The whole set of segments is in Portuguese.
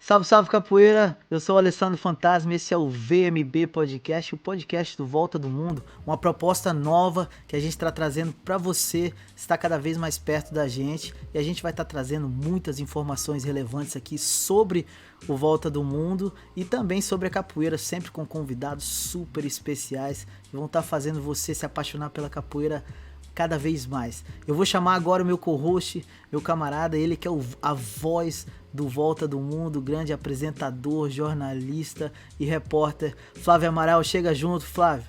Salve, salve capoeira! Eu sou o Alessandro Fantasma e esse é o VMB Podcast, o podcast do Volta do Mundo, uma proposta nova que a gente está trazendo para você estar cada vez mais perto da gente e a gente vai estar trazendo muitas informações relevantes aqui sobre o Volta do Mundo e também sobre a capoeira, sempre com convidados super especiais que vão estar fazendo você se apaixonar pela capoeira cada vez mais. Eu vou chamar agora o meu co-host, meu camarada, ele que é a voz do Volta do Mundo, grande apresentador, jornalista e repórter, Flávio Amaral. Chega junto, Flávio.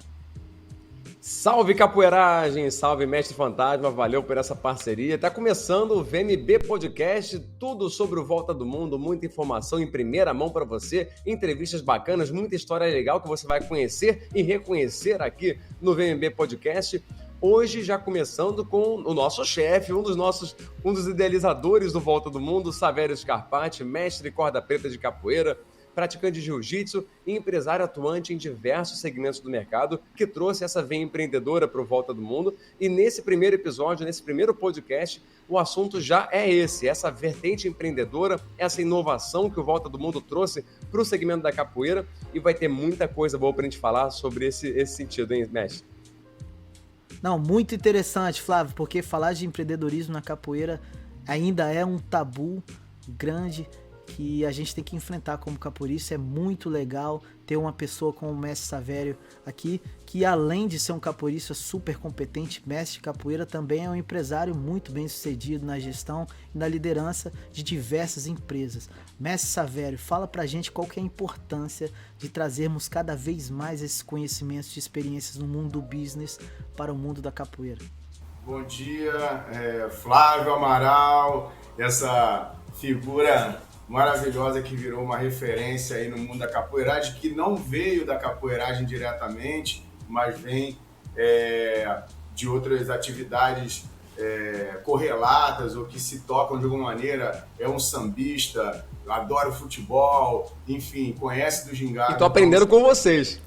Salve capoeiragem, salve mestre fantasma, valeu por essa parceria. Tá começando o VMB Podcast, tudo sobre o Volta do Mundo, muita informação em primeira mão para você, entrevistas bacanas, muita história legal que você vai conhecer e reconhecer aqui no VMB Podcast. Hoje já começando com o nosso chefe, um dos idealizadores do Volta do Mundo, Savério Scarpati, mestre corda preta de capoeira, praticante de jiu-jitsu e empresário atuante em diversos segmentos do mercado, que trouxe essa veia empreendedora para o Volta do Mundo. E nesse primeiro episódio, nesse primeiro podcast, o assunto já é essa vertente empreendedora, essa inovação que o Volta do Mundo trouxe para o segmento da capoeira, e vai ter muita coisa boa para a gente falar sobre esse sentido, hein, mestre? Não, muito interessante, Flávio, porque falar de empreendedorismo na capoeira ainda é um tabu grande que a gente tem que enfrentar como capoeirista. É muito legal ter uma pessoa como o mestre Savério aqui, que além de ser um capoeirista super competente, mestre de capoeira, também é um empresário muito bem sucedido na gestão e na liderança de diversas empresas. Mestre Savério, fala pra gente qual que é a importância de trazermos cada vez mais esses conhecimentos e experiências no mundo do business para o mundo da capoeira. Bom dia, Flávio Amaral, essa figura maravilhosa que virou uma referência aí no mundo da capoeiragem, que não veio da capoeiragem diretamente, mas vem de outras atividades correlatas ou que se tocam de alguma maneira. É um sambista, adora o futebol, enfim, conhece do gingado. E tô aprendendo com vocês.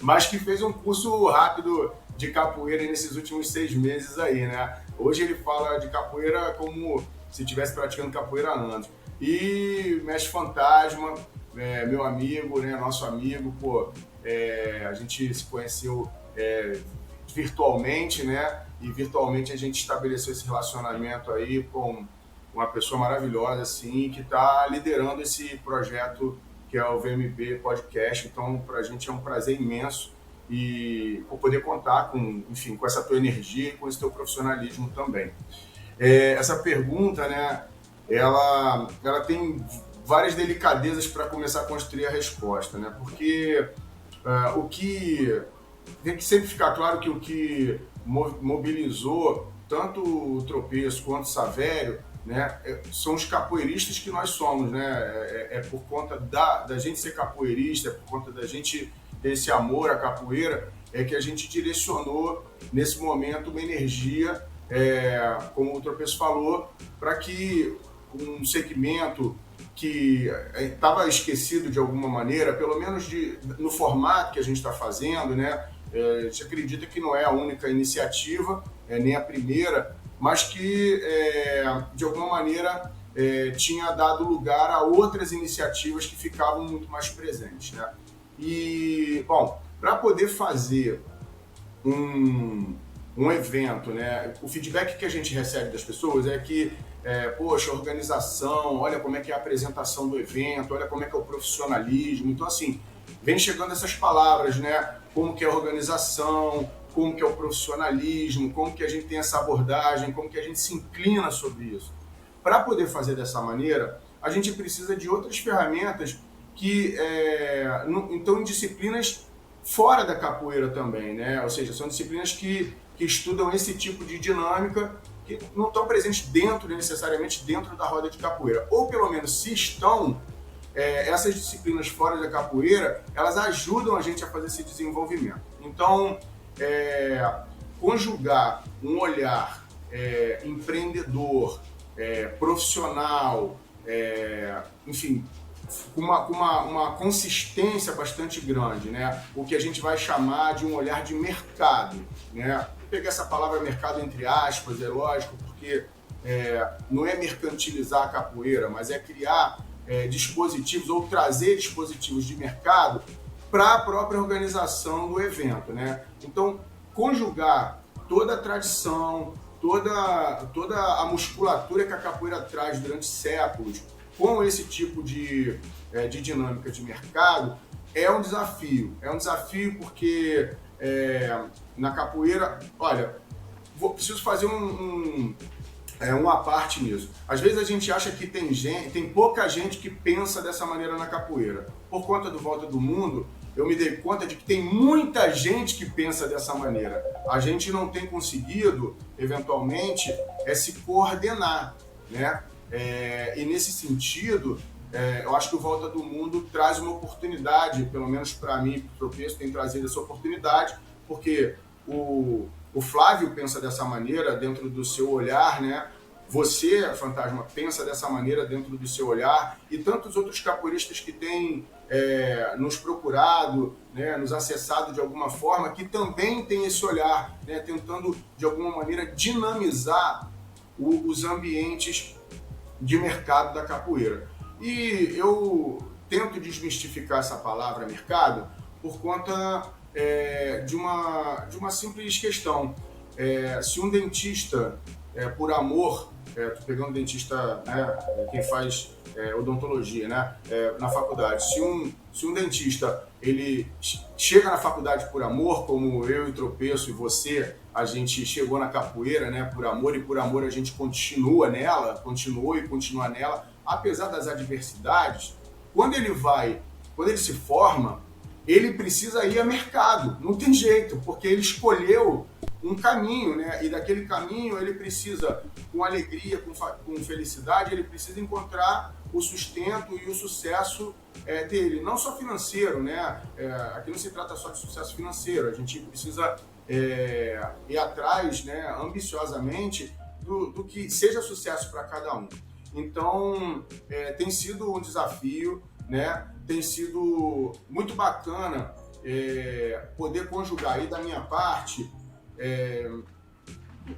Mas que fez um curso rápido de capoeira nesses últimos 6 meses aí, né? Hoje ele fala de capoeira como se estivesse praticando capoeira há anos. E Mestre Fantasma, meu amigo, né, nosso amigo, a gente se conheceu virtualmente, né? E virtualmente a gente estabeleceu esse relacionamento aí com uma pessoa maravilhosa, assim, que está liderando esse projeto que é o VMB Podcast. Então, para a gente é um prazer imenso e poder contar com essa tua energia e com esse teu profissionalismo também. Essa pergunta, né? Ela tem várias delicadezas para começar a construir a resposta, né? Porque o que tem que sempre ficar claro que o que mobilizou tanto o Tropeço quanto o Savério, né, são os capoeiristas que nós somos, né? É por conta da gente ser capoeirista, é por conta da gente ter esse amor à capoeira, é que a gente direcionou nesse momento uma energia, como o Tropeço falou, para que um segmento que estava esquecido de alguma maneira, pelo menos no formato que a gente está fazendo, né? A gente acredita que não é a única iniciativa, nem a primeira, mas que de alguma maneira tinha dado lugar a outras iniciativas que ficavam muito mais presentes, né? E, bom, para poder fazer um evento, né? O feedback que a gente recebe das pessoas é que, poxa, a organização, olha como é que é a apresentação do evento, olha como é que é o profissionalismo. Então, assim, vem chegando essas palavras, né? Como que é a organização, como que é o profissionalismo, como que a gente tem essa abordagem, como que a gente se inclina sobre isso. Para poder fazer dessa maneira, a gente precisa de outras ferramentas que estão em disciplinas fora da capoeira também, né? Ou seja, são disciplinas que estudam esse tipo de dinâmica, que não estão presentes necessariamente dentro da roda de capoeira. Ou pelo menos, se estão, essas disciplinas fora da capoeira, elas ajudam a gente a fazer esse desenvolvimento. Então, conjugar um olhar empreendedor, profissional, enfim, com uma consistência bastante grande, né? O que a gente vai chamar de um olhar de mercado, né? Vou pegar essa palavra mercado entre aspas, é lógico, porque não é mercantilizar a capoeira, mas é criar dispositivos ou trazer dispositivos de mercado para a própria organização do evento, né? Então, conjugar toda a tradição, toda a musculatura que a capoeira traz durante séculos com esse tipo de dinâmica de mercado é um desafio. É um desafio porque na capoeira, olha, preciso fazer uma parte nisso. Às vezes a gente acha que tem pouca gente que pensa dessa maneira na capoeira. Por conta do Volta do Mundo, eu me dei conta de que tem muita gente que pensa dessa maneira. A gente não tem conseguido, eventualmente, se coordenar, né? E nesse sentido, eu acho que o Volta do Mundo traz uma oportunidade, pelo menos para mim, para o Tropeço, tem trazido essa oportunidade, porque o Flávio pensa dessa maneira dentro do seu olhar, né? Você, Fantasma, pensa dessa maneira dentro do seu olhar, e tantos outros capoeiristas que têm nos procurado, né, nos acessado de alguma forma, que também têm esse olhar, né, tentando de alguma maneira dinamizar os ambientes de mercado da capoeira. E eu tento desmistificar essa palavra mercado por conta de uma simples questão. Se um dentista, por amor, tô pegando um dentista, né, quem faz odontologia, né, na faculdade, se um dentista ele chega na faculdade por amor, como eu e Tropeço e você, a gente chegou na capoeira, né, por amor, e por amor a gente continuou e continua nela, apesar das adversidades. Quando ele se forma, ele precisa ir a mercado, não tem jeito, porque ele escolheu um caminho, né? E daquele caminho ele precisa, com alegria, com felicidade, ele precisa encontrar o sustento e o sucesso dele, não só financeiro, né? Aqui não se trata só de sucesso financeiro, a gente precisa ir atrás, né, ambiciosamente, do que seja sucesso para cada um. Então, tem sido um desafio, né? Tem sido muito bacana poder conjugar aí da minha parte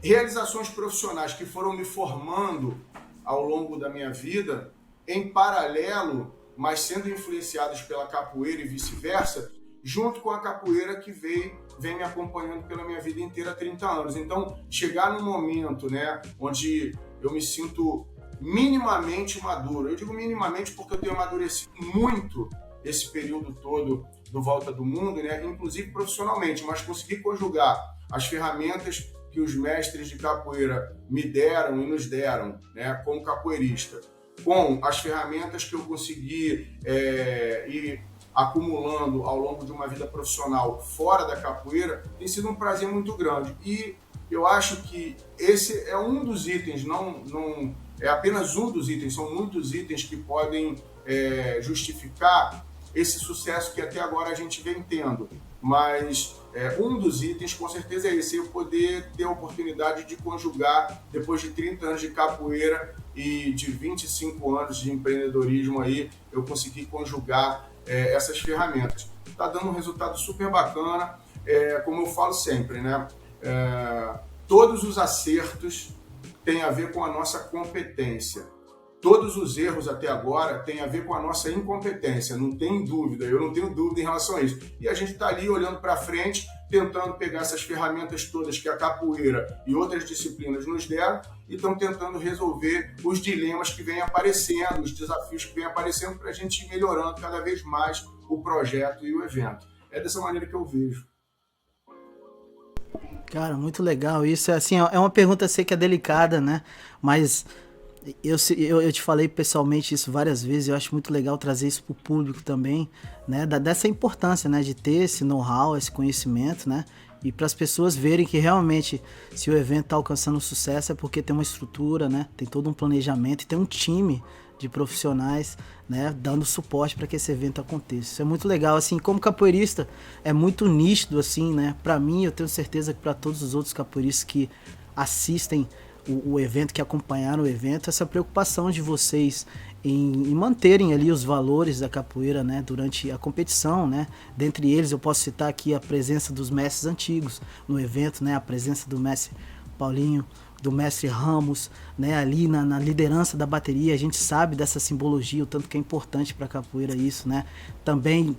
realizações profissionais que foram me formando ao longo da minha vida, em paralelo, mas sendo influenciadas pela capoeira e vice-versa, junto com a capoeira que vem me acompanhando pela minha vida inteira há 30 anos. Então, chegar num momento, né, onde eu me sinto minimamente maduro. Eu digo minimamente porque eu tenho amadurecido muito esse período todo do Volta do Mundo, né? Inclusive profissionalmente, mas consegui conjugar as ferramentas que os mestres de capoeira me deram e nos deram, né, como capoeirista, com as ferramentas que eu consegui ir acumulando ao longo de uma vida profissional fora da capoeira, tem sido um prazer muito grande. E eu acho que esse é um dos itens, não é apenas um dos itens, são muitos itens que podem justificar esse sucesso que até agora a gente vem tendo. Mas um dos itens, com certeza, é esse, eu poder ter a oportunidade de conjugar, depois de 30 anos de capoeira e de 25 anos de empreendedorismo aí, eu consegui conjugar essas ferramentas. Está dando um resultado super bacana, como eu falo sempre, né? Todos os acertos têm a ver com a nossa competência. Todos os erros até agora têm a ver com a nossa incompetência, não tem dúvida, eu não tenho dúvida em relação a isso. E a gente está ali olhando para frente, tentando pegar essas ferramentas todas que a capoeira e outras disciplinas nos deram e estão tentando resolver os dilemas que vêm aparecendo, os desafios que vêm aparecendo para a gente ir melhorando cada vez mais o projeto e o evento. É dessa maneira que eu vejo. Cara, muito legal isso. Assim, é uma pergunta, sei que é delicada, né? Mas eu te falei pessoalmente isso várias vezes. Eu acho muito legal trazer isso para o público também, né? Dessa importância, né? De ter esse know-how, esse conhecimento, né? E para as pessoas verem que realmente, se o evento está alcançando sucesso, é porque tem uma estrutura, né? Tem todo um planejamento e tem um time de profissionais, né, dando suporte para que esse evento aconteça. Isso é muito legal, assim, como capoeirista, é muito nítido, assim, né, para mim, eu tenho certeza que para todos os outros capoeiristas que assistem o evento, que acompanharam o evento, essa preocupação de vocês em manterem ali os valores da capoeira, né, durante a competição, né, dentre eles eu posso citar aqui a presença dos mestres antigos no evento, né, a presença do mestre Paulinho do mestre Ramos, né, ali na liderança da bateria. A gente sabe dessa simbologia, o tanto que é importante para a capoeira isso, né? Também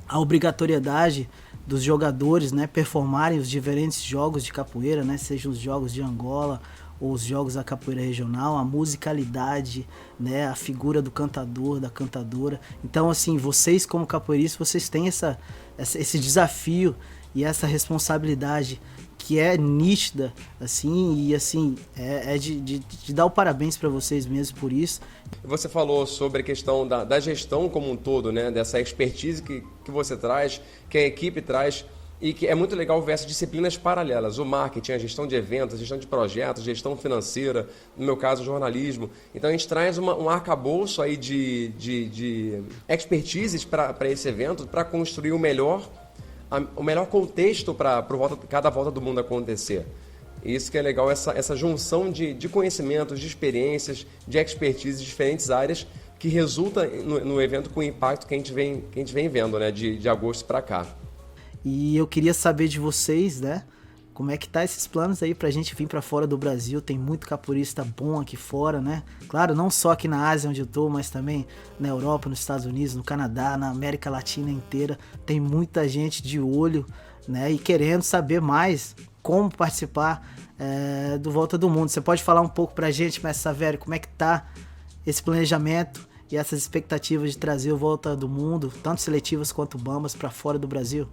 a obrigatoriedade dos jogadores, né, performarem os diferentes jogos de capoeira, né, sejam os jogos de Angola ou os jogos da capoeira regional, a musicalidade, né, a figura do cantador, da cantadora. Então, assim, vocês como capoeiristas, vocês têm esse desafio e essa responsabilidade que é nítida, assim, e assim, é de dar o parabéns para vocês mesmos por isso. Você falou sobre a questão da gestão como um todo, né? Dessa expertise que você traz, que a equipe traz, e que é muito legal ver essas disciplinas paralelas, o marketing, a gestão de eventos, a gestão de projetos, gestão financeira, no meu caso, o jornalismo. Então a gente traz um arcabouço aí de expertises para esse evento, para construir o melhor contexto para cada volta do mundo acontecer. Isso que é legal, essa junção de conhecimentos, de experiências, de expertise de diferentes áreas que resulta no evento com o impacto que a gente vem vendo, né, de agosto para cá. E eu queria saber de vocês, né, como é que tá esses planos aí pra gente vir pra fora do Brasil. Tem muito capoeirista bom aqui fora, né? Claro, não só aqui na Ásia onde eu tô, mas também na Europa, nos Estados Unidos, no Canadá, na América Latina inteira. Tem muita gente de olho, né, e querendo saber mais como participar do Volta do Mundo. Você pode falar um pouco pra gente, Mestre Savério, como é que tá esse planejamento e essas expectativas de trazer o Volta do Mundo, tanto seletivas quanto bambas, pra fora do Brasil?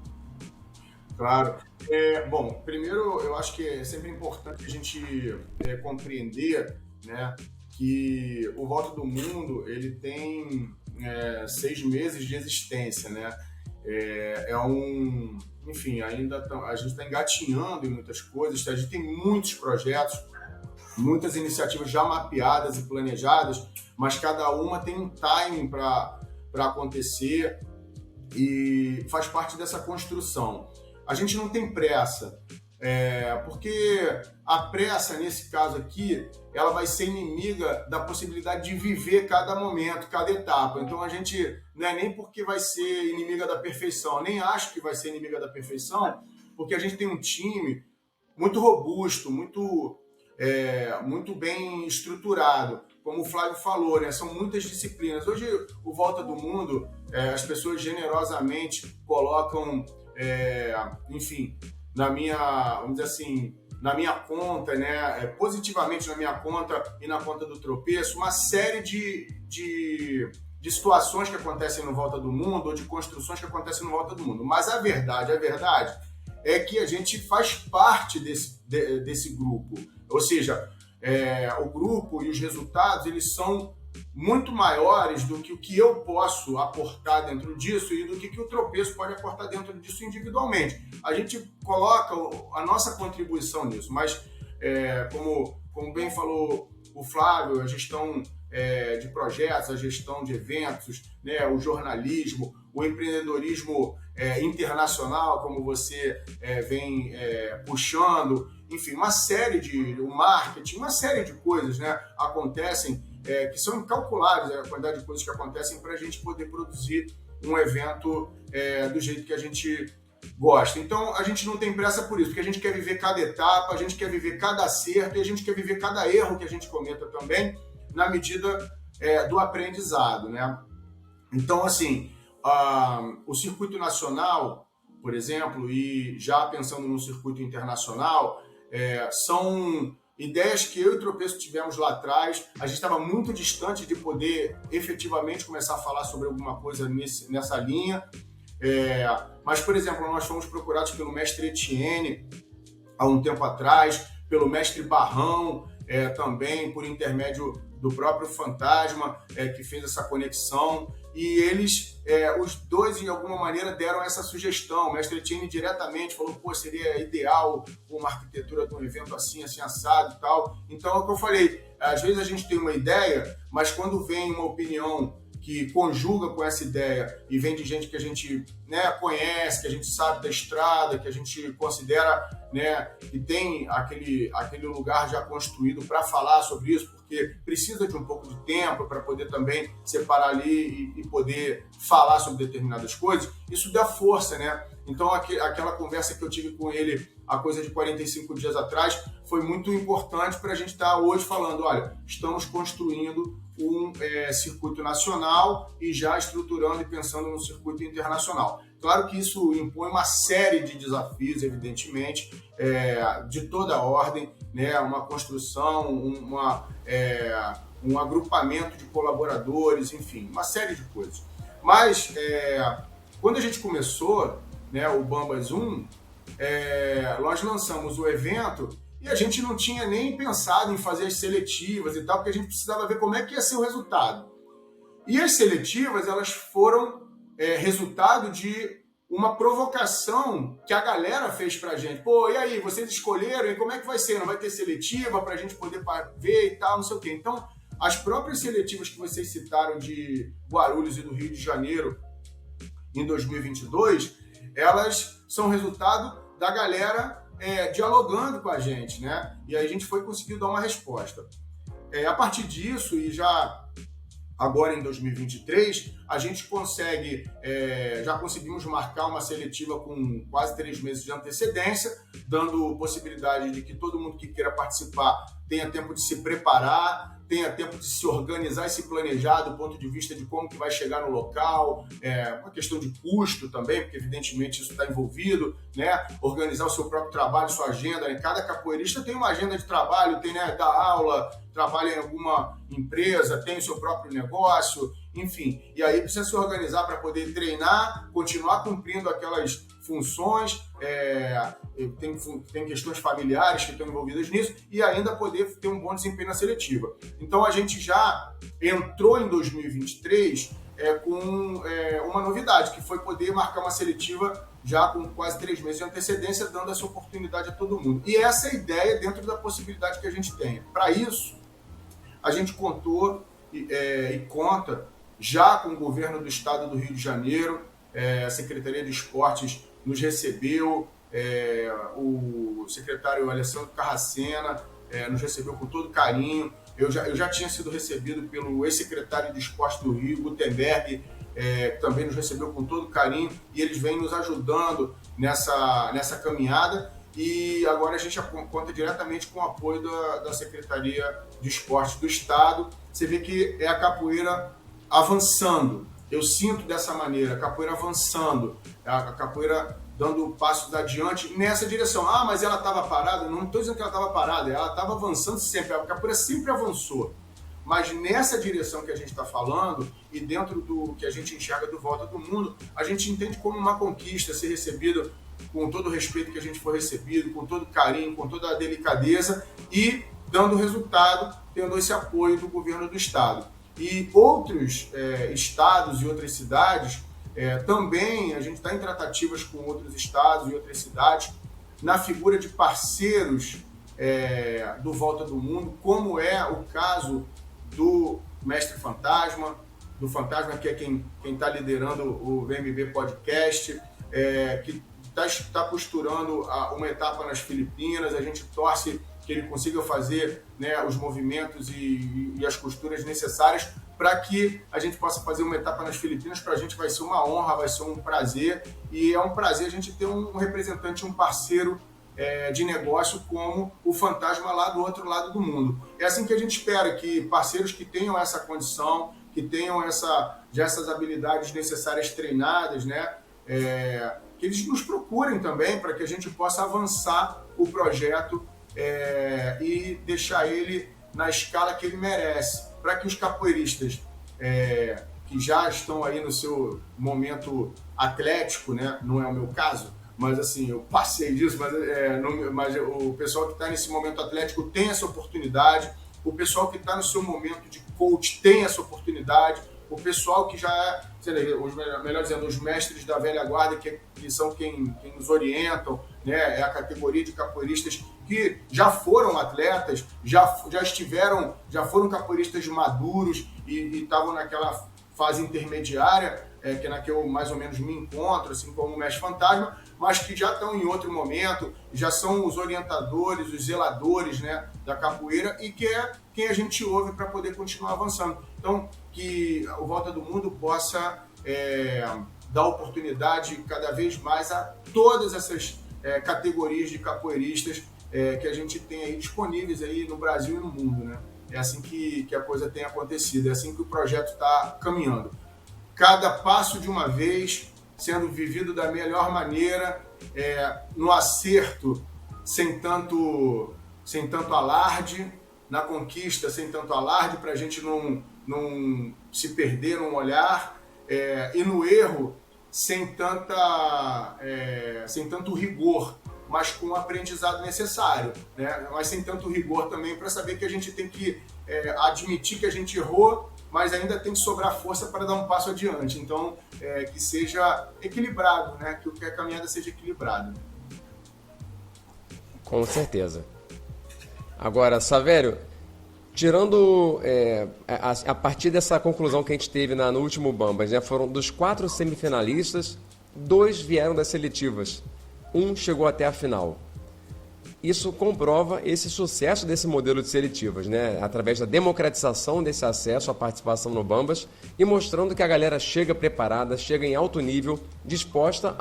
Claro. Bom, primeiro eu acho que é sempre importante a gente compreender, né, que o Volta do Mundo ele tem 6 meses de existência, né? Enfim, ainda a gente está engatinhando em muitas coisas, a gente tem muitos projetos, muitas iniciativas já mapeadas e planejadas, mas cada uma tem um timing para acontecer e faz parte dessa construção. A gente não tem pressa, porque a pressa, nesse caso aqui, ela vai ser inimiga da possibilidade de viver cada momento, cada etapa. Então a gente não é nem porque vai ser inimiga da perfeição, nem acho que vai ser inimiga da perfeição, porque a gente tem um time muito robusto, muito bem estruturado. Como o Flávio falou, né? São muitas disciplinas. Hoje, o Volta do Mundo, as pessoas generosamente colocam, enfim, vamos dizer assim, na minha conta, né? Positivamente na minha conta e na conta do Tropeço, uma série de situações que acontecem no Volta do Mundo ou de construções que acontecem no Volta do Mundo. Mas a verdade é que a gente faz parte desse grupo. Ou seja, o grupo e os resultados, eles são muito maiores do que o que eu posso aportar dentro disso e do que o Tropeço pode aportar dentro disso individualmente. A gente coloca a nossa contribuição nisso, mas como bem falou o Flávio, a gestão de projetos, a gestão de eventos, né, o jornalismo, o empreendedorismo internacional, como você vem puxando, enfim, o marketing, uma série de coisas, né, acontecem que são incalculáveis, a quantidade de coisas que acontecem para a gente poder produzir um evento do jeito que a gente gosta. Então, a gente não tem pressa por isso, porque a gente quer viver cada etapa, a gente quer viver cada acerto e a gente quer viver cada erro que a gente cometa também, na medida do aprendizado, né? Então, assim, o circuito nacional, por exemplo, e já pensando no circuito internacional, são ideias que eu e o Tropeço tivemos lá atrás. A gente estava muito distante de poder efetivamente começar a falar sobre alguma coisa nessa linha. Mas, por exemplo, nós fomos procurados pelo mestre Etienne há um tempo atrás, pelo mestre Barrão, também por intermédio do próprio Fantasma, que fez essa conexão. E eles, os dois, de alguma maneira, deram essa sugestão. O mestre Etienne diretamente falou, pô, seria ideal uma arquitetura de um evento assim, assim, assado e tal. Então, é o que eu falei, às vezes a gente tem uma ideia, mas quando vem uma opinião que conjuga com essa ideia e vem de gente que a gente, né, conhece, que a gente sabe da estrada, que a gente considera, né, que tem aquele lugar já construído para falar sobre isso, porque precisa de um pouco de tempo para poder também separar ali e poder falar sobre determinadas coisas, isso dá força, né? Então, aquela conversa que eu tive com ele há coisa de 45 dias atrás, foi muito importante para a gente estar hoje falando, olha, estamos construindo um circuito nacional e já estruturando e pensando no circuito internacional. Claro que isso impõe uma série de desafios, evidentemente, de toda ordem, né? Uma construção, um agrupamento de colaboradores, enfim, uma série de coisas. Mas, quando a gente começou, né, o Bambas 1, nós lançamos o evento e a gente não tinha nem pensado em fazer as seletivas e tal, porque a gente precisava ver como é que ia ser o resultado. E as seletivas, elas foram resultado de uma provocação que a galera fez pra gente. Pô, e aí, vocês escolheram, e como é que vai ser? Não vai ter seletiva pra gente poder ver e tal, não sei o quê. Então, as próprias seletivas que vocês citaram de Guarulhos e do Rio de Janeiro em 2022, elas são resultado da galera dialogando com a gente, né? E aí a gente conseguiu dar uma resposta. A partir disso, e já agora em 2023, a gente já conseguimos marcar uma seletiva com quase 3 meses de antecedência, dando possibilidade de que todo mundo que queira participar tenha tempo de se preparar, tenha tempo de se organizar e se planejar do ponto de vista de como que vai chegar no local, uma questão de custo também, porque evidentemente isso está envolvido, né? Organizar o seu próprio trabalho, sua agenda, né? Cada capoeirista tem uma agenda de trabalho, tem, né, dá aula, trabalha em alguma empresa, tem o seu próprio negócio, enfim. E aí precisa se organizar para poder treinar, continuar cumprindo aquelas funções, tem questões familiares que estão envolvidas nisso e ainda poder ter um bom desempenho na seletiva. Então a gente já entrou em 2023 com uma novidade, que foi poder marcar uma seletiva já com quase 3 meses de antecedência, dando essa oportunidade a todo mundo. E essa é a ideia dentro da possibilidade que a gente tem. Para isso, a gente contou e conta já com o governo do estado do Rio de Janeiro, a Secretaria de Esportes nos recebeu, o secretário Alessandro Carracena nos recebeu com todo carinho. Eu já tinha sido recebido pelo ex-secretário de Esporte do Rio, Gutenberg, que também nos recebeu com todo carinho, e eles vêm nos ajudando nessa caminhada. E agora a gente conta diretamente com o apoio da Secretaria de Esporte do Estado. Você vê que é a capoeira avançando. Eu sinto dessa maneira, a capoeira avançando, a capoeira dando passos adiante nessa direção. Ah, mas ela estava parada? Não estou dizendo que ela estava parada, ela estava avançando sempre, a capoeira sempre avançou. Mas nessa direção que a gente está falando, e dentro do que a gente enxerga do Volta do Mundo, a gente entende como uma conquista ser recebido com todo o respeito que a gente foi recebido, com todo carinho, com toda a delicadeza e dando resultado, tendo esse apoio do governo do estado. E outros estados e outras cidades, também a gente está em tratativas com outros estados e outras cidades, na figura de parceiros do Volta do Mundo, como é o caso do Mestre Fantasma, do Fantasma, que é quem está liderando o VMB Podcast, que está costurando uma etapa nas Filipinas. A gente torce que ele consiga fazer, né, os movimentos e as costuras necessárias para que a gente possa fazer uma etapa nas Filipinas. Para a gente vai ser uma honra, vai ser um prazer, e é um prazer a gente ter um representante, um parceiro de negócio como o Fantasma lá do outro lado do mundo. É assim que a gente espera, que parceiros que tenham essa condição, que tenham essas habilidades necessárias treinadas, né, que eles nos procurem também para que a gente possa avançar o projeto e deixar ele na escala que ele merece, para que os capoeiristas que já estão aí no seu momento atlético, né, não é o meu caso, mas assim, eu passei disso, mas o pessoal que está nesse momento atlético tem essa oportunidade, o pessoal que está no seu momento de coach tem essa oportunidade, o pessoal que já melhor dizendo, os mestres da velha guarda, que são quem nos orientam, né, é a categoria de capoeiristas que já foram atletas, já foram capoeiristas maduros e estavam naquela fase intermediária, que é na que eu mais ou menos me encontro, assim como o Mestre Fantasma, mas que já estão em outro momento, já são os orientadores, os zeladores, né, da capoeira, e que é quem a gente ouve para poder continuar avançando. Então, que o Volta do Mundo possa dar oportunidade cada vez mais a todas essas categorias de capoeiristas que a gente tem aí disponíveis aí no Brasil e no mundo, né? É assim que a coisa tem acontecido, é assim que o projeto está caminhando. Cada passo de uma vez, sendo vivido da melhor maneira, no acerto, sem tanto alarde, na conquista, sem tanto alarde, para a gente não se perder num olhar, e no erro, sem tanto rigor, mas com o aprendizado necessário, né? Mas sem tanto rigor também, para saber que a gente tem que admitir que a gente errou, mas ainda tem que sobrar força para dar um passo adiante. Então, que seja equilibrado, né? Que a caminhada seja equilibrada. Com certeza. Agora, Savério, tirando a partir dessa conclusão que a gente teve no último Bambas, né, foram dos 4 semifinalistas, 2 vieram das seletivas, 1 chegou até a final. Isso comprova esse sucesso desse modelo de seletivas, né, através da democratização desse acesso à participação no Bambas e mostrando que a galera chega preparada, chega em alto nível, disposta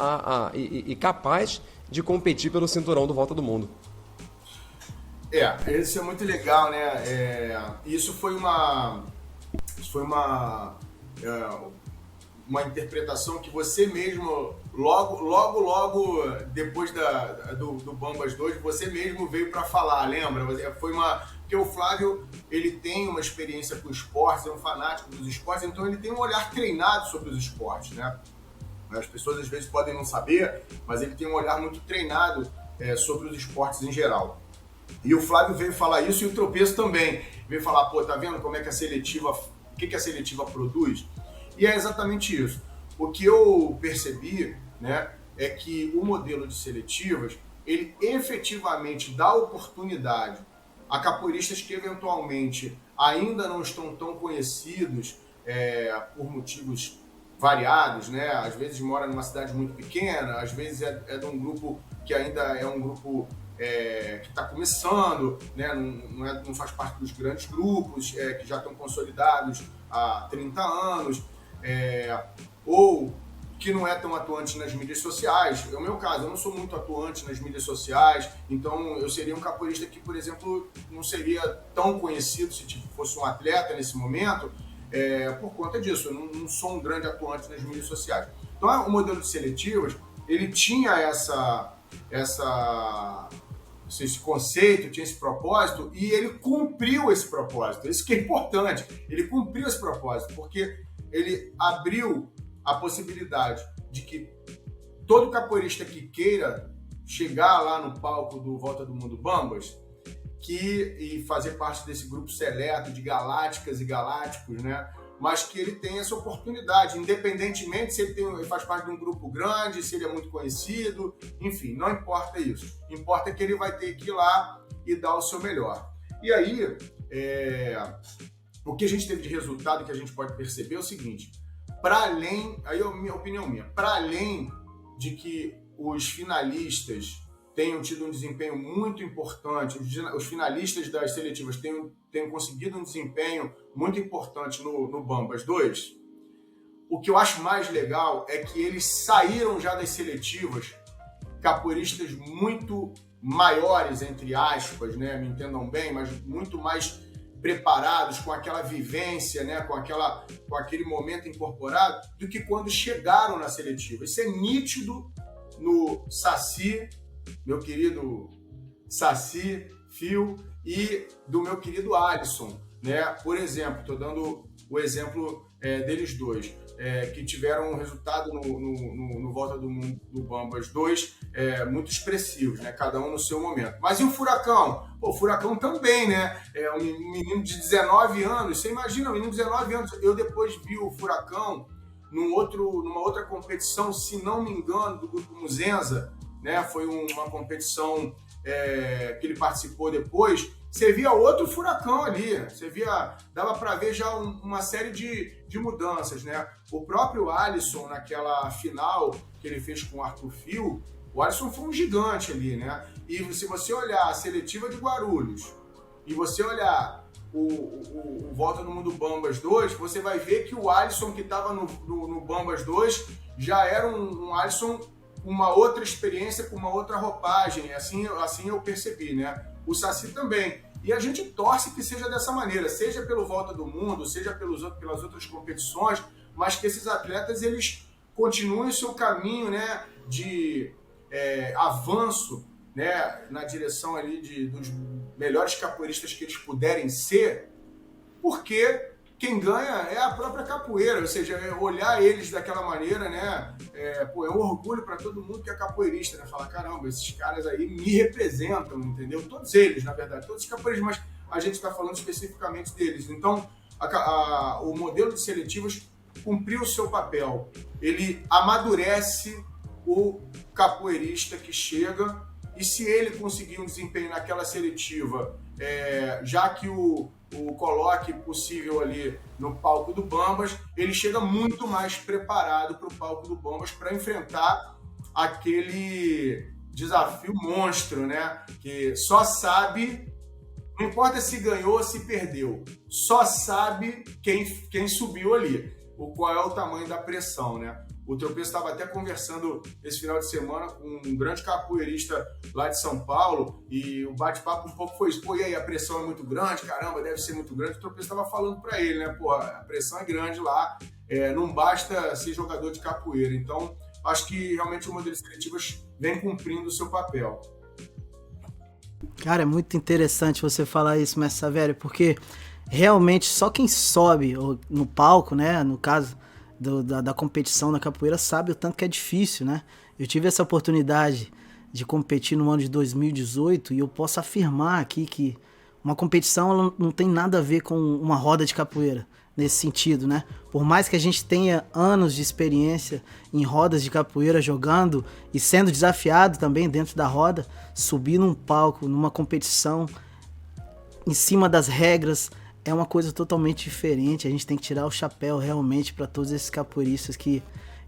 e capaz de competir pelo cinturão do Volta do Mundo. Isso é muito legal, né? Isso foi uma interpretação que você mesmo, logo depois do Bambas 2, você mesmo veio para falar, lembra? Porque o Flávio, ele tem uma experiência com esportes, é um fanático dos esportes, então ele tem um olhar treinado sobre os esportes, né? As pessoas às vezes podem não saber, mas ele tem um olhar muito treinado sobre os esportes em geral. E o Flávio veio falar isso e o Tropeço também. Veio falar, tá vendo como é que o que a seletiva produz? E é exatamente isso. O que eu percebi, né, é que o modelo de seletivas, ele efetivamente dá oportunidade a capoeiristas que eventualmente ainda não estão tão conhecidos por motivos variados, né? Às vezes mora numa cidade muito pequena, às vezes é de um grupo que ainda é um grupo que está começando, né? Não faz parte dos grandes grupos que já estão consolidados há 30 anos, ou que não é tão atuante nas mídias sociais. É o meu caso, eu não sou muito atuante nas mídias sociais, então eu seria um capoeirista que, por exemplo, não seria tão conhecido se fosse um atleta nesse momento, por conta disso. Eu não sou um grande atuante nas mídias sociais. Então, o modelo de seletivas, ele tinha esse conceito, tinha esse propósito, e ele cumpriu esse propósito. Isso que é importante. Ele cumpriu esse propósito, porque ele abriu a possibilidade de que todo capoeirista que queira chegar lá no palco do Volta do Mundo Bambas e fazer parte desse grupo seleto de galácticas e galácticos, né? Mas que ele tem essa oportunidade, independentemente se ele faz parte de um grupo grande, se ele é muito conhecido, enfim, não importa isso. Importa que ele vai ter que ir lá e dar o seu melhor. E aí, o que a gente teve de resultado que a gente pode perceber é o seguinte: para além, aí é a minha opinião, para além de que os finalistas tenham tido um desempenho muito importante, os finalistas das seletivas tenham conseguido um desempenho muito importante no Bambas 2, o que eu acho mais legal é que eles saíram já das seletivas capoeiristas muito maiores, entre aspas, né? Me entendam bem, mas muito mais preparados, com aquela vivência, né? com aquele momento incorporado, do que quando chegaram na seletiva. Isso é nítido no Saci, meu querido Saci, Fio, e do meu querido Alisson, né? Por exemplo, estou dando o exemplo deles dois, que tiveram um resultado no Volta do Mundo do Bambas 2 muito expressivos, né? Cada um no seu momento. Mas e o Furacão? O Furacão também, né? É um menino de 19 anos, você imagina, um menino de 19 anos. Eu depois vi o Furacão numa outra competição, se não me engano, do Grupo Muzenza, né? Foi uma competição que ele participou depois. Você via outro Furacão ali, dava para ver já uma série de mudanças, né? O próprio Alisson, naquela final que ele fez com o Arthur Fio, o Alisson foi um gigante ali, né? E se você olhar a seletiva de Guarulhos e você olhar o Volta do Mundo Bambas 2, você vai ver que o Alisson que estava no Bambas 2 já era um Alisson uma outra experiência, com uma outra roupagem. Assim eu percebi, né? O Saci também. E a gente torce que seja dessa maneira, seja pelo Volta do Mundo, seja pelas outras competições, mas que esses atletas eles continuem o seu caminho, né, de avanço, né, na direção ali dos melhores capoeiristas que eles puderem ser, porque quem ganha é a própria capoeira, ou seja, olhar eles daquela maneira, né, é um orgulho para todo mundo que é capoeirista, né, falar, caramba, esses caras aí me representam, entendeu? Todos eles, na verdade, todos os capoeiristas, mas a gente está falando especificamente deles. Então, o modelo de seletivas cumpriu o seu papel, ele amadurece o capoeirista que chega, e se ele conseguir um desempenho naquela seletiva, já que o coloque possível ali no palco do Bambas, ele chega muito mais preparado para o palco do Bambas para enfrentar aquele desafio monstro, né? Que só sabe, não importa se ganhou ou se perdeu, só sabe quem subiu ali, qual é o tamanho da pressão, né? O Tropeço estava até conversando esse final de semana com um grande capoeirista lá de São Paulo, e o bate-papo um pouco foi isso. Pô, e aí, a pressão é muito grande? Caramba, deve ser muito grande. O Tropeço estava falando para ele, né? Pô, a pressão é grande lá, não basta ser jogador de capoeira. Então, acho que realmente o modelo de seletivas vem cumprindo o seu papel. Cara, é muito interessante você falar isso, Mestre Savério, porque realmente só quem sobe no palco, né, no caso da competição na capoeira, sabe o tanto que é difícil, né? Eu tive essa oportunidade de competir no ano de 2018 e eu posso afirmar aqui que uma competição ela não tem nada a ver com uma roda de capoeira, nesse sentido, né? Por mais que a gente tenha anos de experiência em rodas de capoeira jogando e sendo desafiado também dentro da roda, subir num palco, numa competição, em cima das regras, é uma coisa totalmente diferente. A gente tem que tirar o chapéu realmente para todos esses capoeiristas que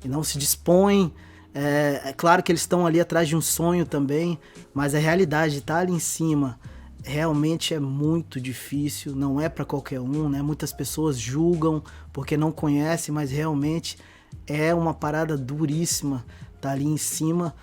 não se dispõem. É claro que eles estão ali atrás de um sonho também, mas a realidade de estar ali em cima realmente é muito difícil, não é para qualquer um, né? Muitas pessoas julgam porque não conhecem, mas realmente é uma parada duríssima estar ali em cima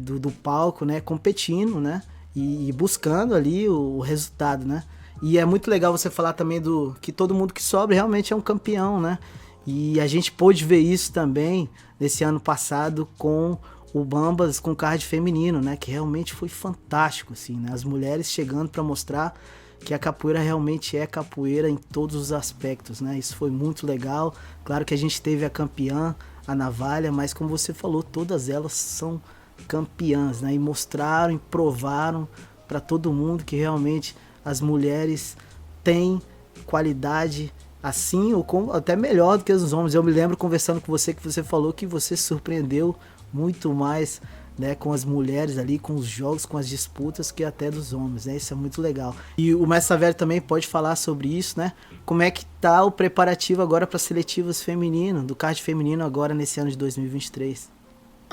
do palco, né? Competindo, né? E buscando ali o resultado, né? E é muito legal você falar também que todo mundo que sobe realmente é um campeão, né? E a gente pôde ver isso também nesse ano passado com o Bambas com card feminino, né? Que realmente foi fantástico, assim, né? As mulheres chegando para mostrar que a capoeira realmente é capoeira em todos os aspectos, né? Isso foi muito legal. Claro que a gente teve a campeã, a Navalha, mas como você falou, todas elas são campeãs, né? E mostraram e provaram para todo mundo que realmente as mulheres têm qualidade assim ou até melhor do que os homens. Eu me lembro conversando com você que você falou que você se surpreendeu muito mais, né, com as mulheres ali, com os jogos, com as disputas, que até dos homens, né? Isso é muito legal. E o Mestre Savério também pode falar sobre isso, né? Como é que tá o preparativo agora para seletivas feminino, do card feminino agora nesse ano de 2023?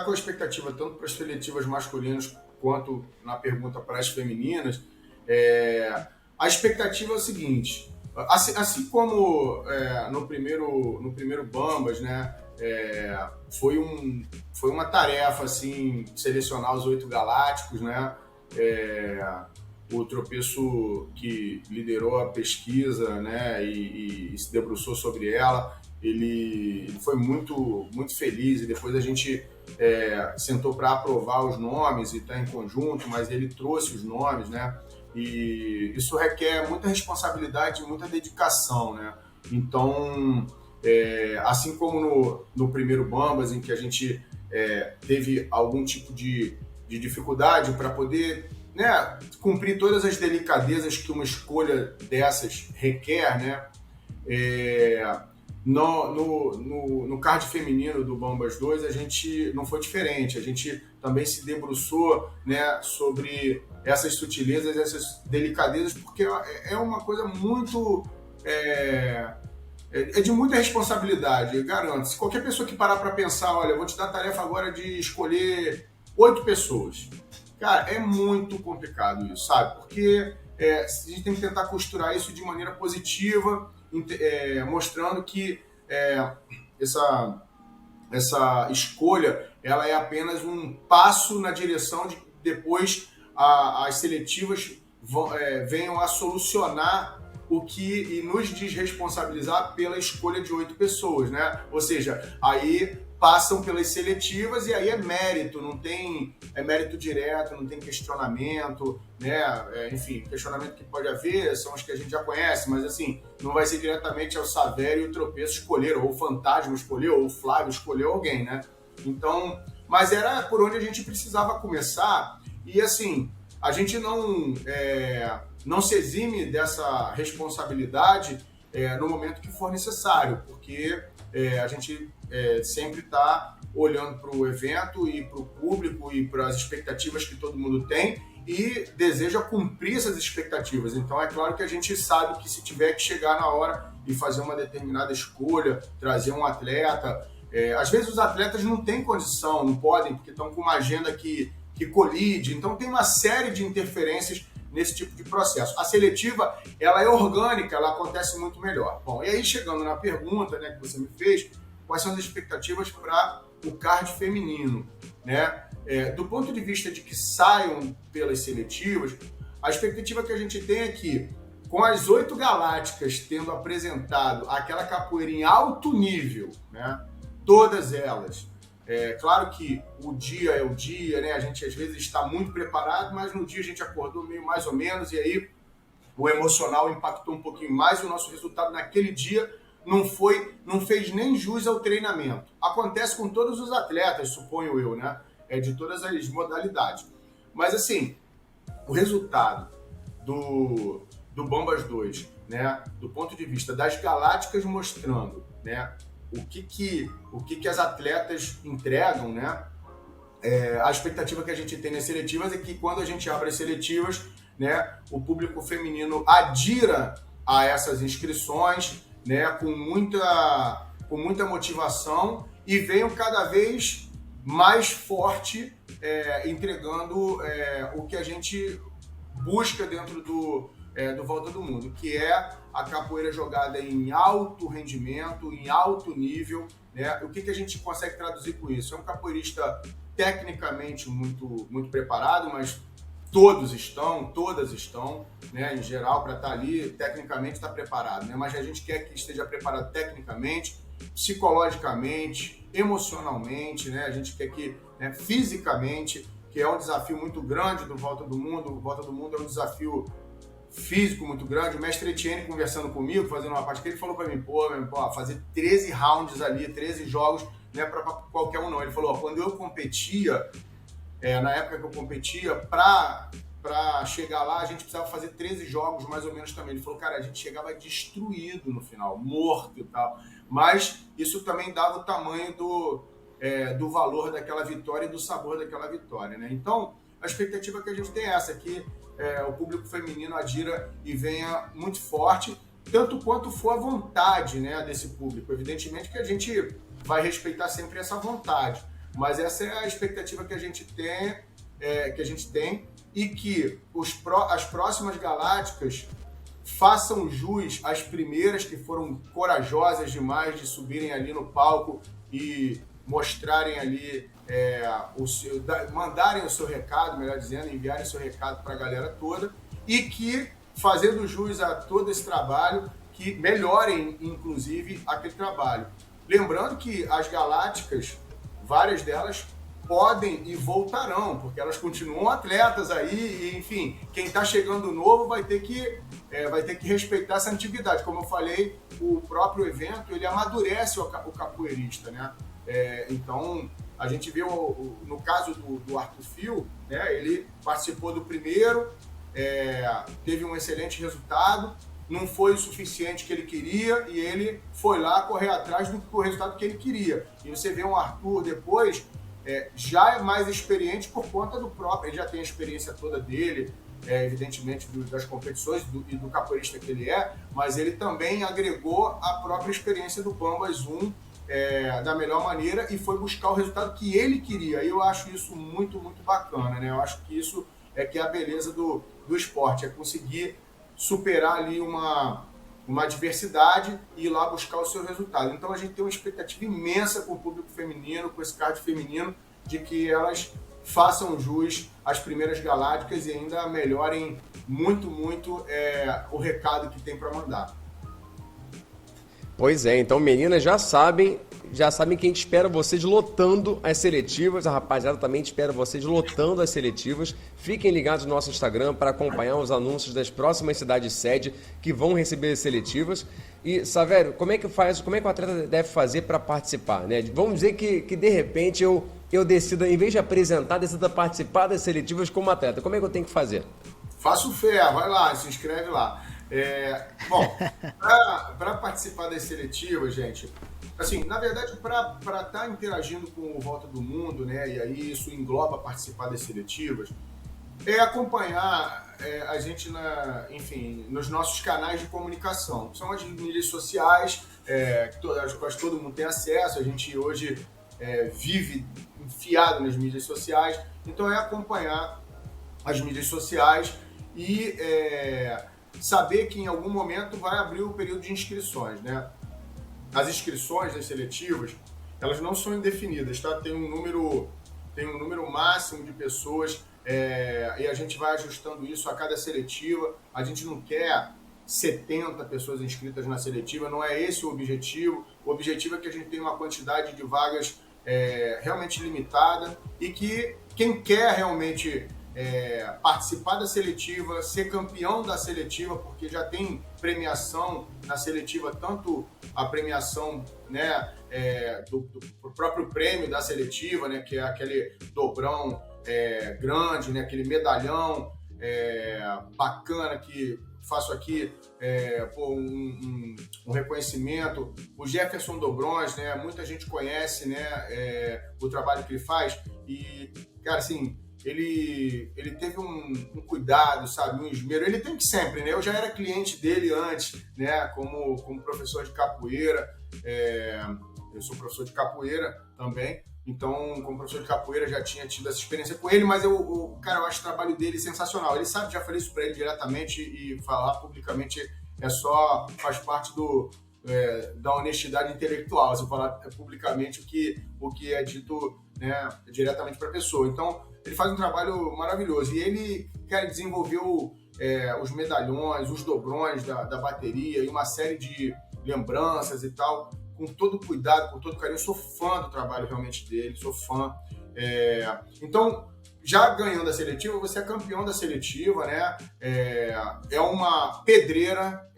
Com a expectativa tanto para as seletivas masculinas quanto na pergunta para as femininas, a expectativa é o seguinte, assim como no primeiro Bambas, né, foi uma tarefa assim, selecionar os 8 galácticos, né, o Tropeço que liderou a pesquisa, né, e se debruçou sobre ela, ele foi muito, muito feliz, e depois a gente sentou para aprovar os nomes e está em conjunto, mas ele trouxe os nomes, né? E isso requer muita responsabilidade e muita dedicação, né? Então, assim como no primeiro Bambas, em que a gente teve algum tipo de dificuldade para poder, né, cumprir todas as delicadezas que uma escolha dessas requer, né? No card feminino do Bambas 2, a gente não foi diferente. A gente também se debruçou, né, sobre essas sutilezas, essas delicadezas, porque é uma coisa muito... É de muita responsabilidade, eu garanto. Se qualquer pessoa que parar para pensar, olha, eu vou te dar a tarefa agora de escolher 8 pessoas. Cara, é muito complicado isso, sabe? Porque a gente tem que tentar costurar isso de maneira positiva, mostrando que essa escolha, ela é apenas um passo na direção de depois as seletivas venham a solucionar o que e nos desresponsabilizar pela escolha de 8 pessoas, né? Ou seja, aí passam pelas seletivas e aí é mérito, não tem mérito direto, não tem questionamento, né? Enfim, questionamento que pode haver são os que a gente já conhece, mas assim, não vai ser diretamente ao Savério e o Tropeço escolher, ou o Fantasma escolheu, ou o Flávio escolheu alguém, né? Então, mas era por onde a gente precisava começar e assim, a gente não se exime dessa responsabilidade no momento que for necessário, porque a gente sempre está olhando para o evento e para o público e para as expectativas que todo mundo tem e deseja cumprir essas expectativas. Então é claro que a gente sabe que se tiver que chegar na hora e fazer uma determinada escolha, trazer um atleta, às vezes os atletas não têm condição, não podem, porque estão com uma agenda que colide, então tem uma série de interferências nesse tipo de processo. A seletiva, ela é orgânica, ela acontece muito melhor. Bom, e aí chegando na pergunta, né, que você me fez, quais são as expectativas para o card feminino, né? Do ponto de vista de que saiam pelas seletivas, a expectativa que a gente tem é que, com as 8 galácticas tendo apresentado aquela capoeira em alto nível, né, todas elas, claro que o dia é o dia, né? A gente às vezes está muito preparado, mas no dia a gente acordou meio mais ou menos e aí o emocional impactou um pouquinho mais, o nosso resultado naquele dia não fez nem jus ao treinamento. Acontece com todos os atletas, suponho eu, né? De todas as modalidades. Mas assim, o resultado do Bambas 2, né? Do ponto de vista das galácticas mostrando, né? O que as atletas entregam, né? A expectativa que a gente tem nas seletivas é que quando a gente abre as seletivas, né, o público feminino adira a essas inscrições, né, com muita motivação e venham cada vez mais forte, entregando o que a gente busca dentro do Volta do Mundo, que é a capoeira jogada em alto rendimento, em alto nível, né? O que a gente consegue traduzir com isso? É um capoeirista tecnicamente muito, muito preparado, mas todas estão, né? Em geral, para estar ali, tecnicamente está preparado, né? Mas a gente quer que esteja preparado tecnicamente, psicologicamente, emocionalmente, né? A gente quer que, né, fisicamente, que é um desafio muito grande do Volta do Mundo. O Volta do Mundo é um desafio físico muito grande. O mestre Etienne conversando comigo, fazendo uma parte que ele falou para mim, pô, fazer 13 rounds ali, 13 jogos, não é para qualquer um não. Ele falou, quando eu competia, na época que eu competia, para chegar lá, a gente precisava fazer 13 jogos mais ou menos também. Ele falou, cara, a gente chegava destruído no final, morto e tal. Mas isso também dava o tamanho do valor daquela vitória e do sabor daquela vitória, né? Então, a expectativa que a gente tem é essa, que o público feminino adira e venha muito forte, tanto quanto for a vontade, né, desse público. Evidentemente que a gente vai respeitar sempre essa vontade, mas essa é a expectativa que a gente tem, e que as próximas galácticas façam jus às primeiras, que foram corajosas demais de subirem ali no palco e mostrarem ali, mandarem o seu recado, melhor dizendo, enviarem o seu recado para a galera toda, e que, fazendo jus a todo esse trabalho, que melhorem, inclusive, aquele trabalho. Lembrando que as galácticas, várias delas, podem e voltarão, porque elas continuam atletas aí, e, enfim, quem está chegando novo vai ter que respeitar essa antiguidade. Como eu falei, o próprio evento, ele amadurece o capoeirista, né? Então, a gente viu, no caso do Arthur Fil, né, ele participou do primeiro, teve um excelente resultado, não foi o suficiente que ele queria, e ele foi lá correr atrás do resultado que ele queria. E você vê um Arthur depois, já é mais experiente por conta do próprio, ele já tem a experiência toda dele, evidentemente das competições e do capoeirista que ele é, mas ele também agregou a própria experiência do Bambas 1 da melhor maneira e foi buscar o resultado que ele queria. E eu acho isso muito, muito bacana, né? Eu acho que isso que é a beleza do esporte, é conseguir superar ali uma adversidade e ir lá buscar o seu resultado. Então a gente tem uma expectativa imensa com o público feminino, com esse card feminino, de que elas façam jus às primeiras galácticas e ainda melhorem muito o recado que tem para mandar. Pois é, então meninas já sabem que a gente espera vocês lotando as seletivas, a rapaziada também espera vocês lotando as seletivas. Fiquem ligados no nosso Instagram para acompanhar os anúncios das próximas cidades sede que vão receber as seletivas. E, Savério, como é que o atleta deve fazer para participar, né? Vamos dizer que de repente eu decida, em vez de apresentar, decida participar das seletivas como atleta. Como é que eu tenho que fazer? Faça o fé, vai lá, se inscreve lá. Bom, para participar das seletivas, gente, assim, na verdade, para estar interagindo com o Volta do Mundo, né, e aí isso engloba participar das seletivas, acompanhar a gente nos nossos canais de comunicação. São as mídias sociais, às quais todo mundo tem acesso. A gente hoje vive enfiado nas mídias sociais, então acompanhar as mídias sociais e saber que em algum momento vai abrir o período de inscrições, né? As inscrições das seletivas, elas não são indefinidas, tá? Tem um número máximo de pessoas e a gente vai ajustando isso a cada seletiva. A gente não quer 70 pessoas inscritas na seletiva, não é esse o objetivo. O objetivo é que a gente tenha uma quantidade de vagas realmente limitada e que quem quer realmente participar da seletiva, ser campeão da seletiva, porque já tem premiação na seletiva, tanto a premiação, né, do próprio prêmio da seletiva, né, que é aquele dobrão grande, né, aquele medalhão bacana que faço aqui um reconhecimento. O Jefferson Dobrões, né, muita gente conhece, né, o trabalho que ele faz e, cara, assim, ele teve um cuidado, sabe, um esmero. Ele tem que sempre, né? Eu já era cliente dele antes, né? Como professor de capoeira. Eu sou professor de capoeira também. Então, como professor de capoeira, já tinha tido essa experiência com ele. Mas eu acho o trabalho dele sensacional. Ele sabe, já falei isso para ele diretamente e falar publicamente faz parte da honestidade intelectual. Se eu falar publicamente o que é dito, né, diretamente para a pessoa. Então, ele faz um trabalho maravilhoso. E ele, cara, desenvolveu os medalhões, os dobrões da bateria e uma série de lembranças e tal, com todo cuidado, com todo carinho. Eu sou fã do trabalho realmente dele, sou fã. Então, já ganhando a seletiva, você é campeão da seletiva, né? É uma pedreira.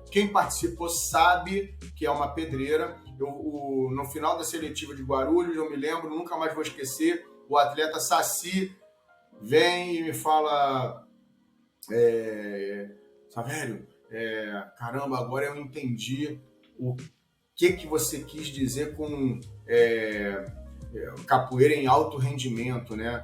Quem participou sabe que é uma pedreira. No final da seletiva de Guarulhos, eu me lembro, nunca mais vou esquecer, o atleta Saci vem e me fala: Savério, caramba, agora eu entendi o que você quis dizer com capoeira em alto rendimento, né?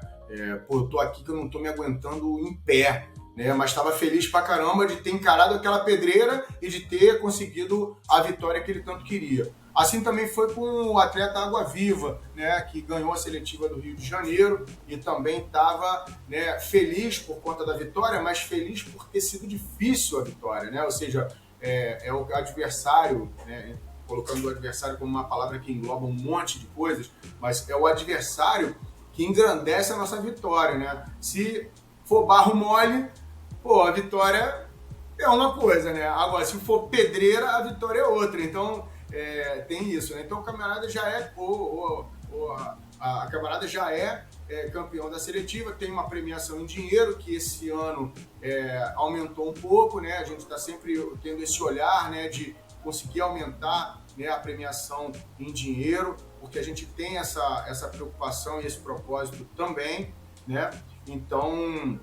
Eu tô aqui que eu não tô me aguentando em pé, né? Mas estava feliz pra caramba de ter encarado aquela pedreira e de ter conseguido a vitória que ele tanto queria. Assim também foi com o atleta Água Viva, né, que ganhou a seletiva do Rio de Janeiro e também estava, né, feliz por conta da vitória, mas feliz por ter sido difícil a vitória, né? Ou seja, o adversário, né, colocando o adversário como uma palavra que engloba um monte de coisas, mas é o adversário que engrandece a nossa vitória, né? Se for barro mole, a vitória é uma coisa, né? Agora, se for pedreira, a vitória é outra. Então, tem isso, né? Então, o camarada já a camarada já é campeão da seletiva, tem uma premiação em dinheiro, que esse ano aumentou um pouco, né? A gente está sempre tendo esse olhar, né, de conseguir aumentar, né, a premiação em dinheiro, porque a gente tem essa preocupação e esse propósito também, né? Então,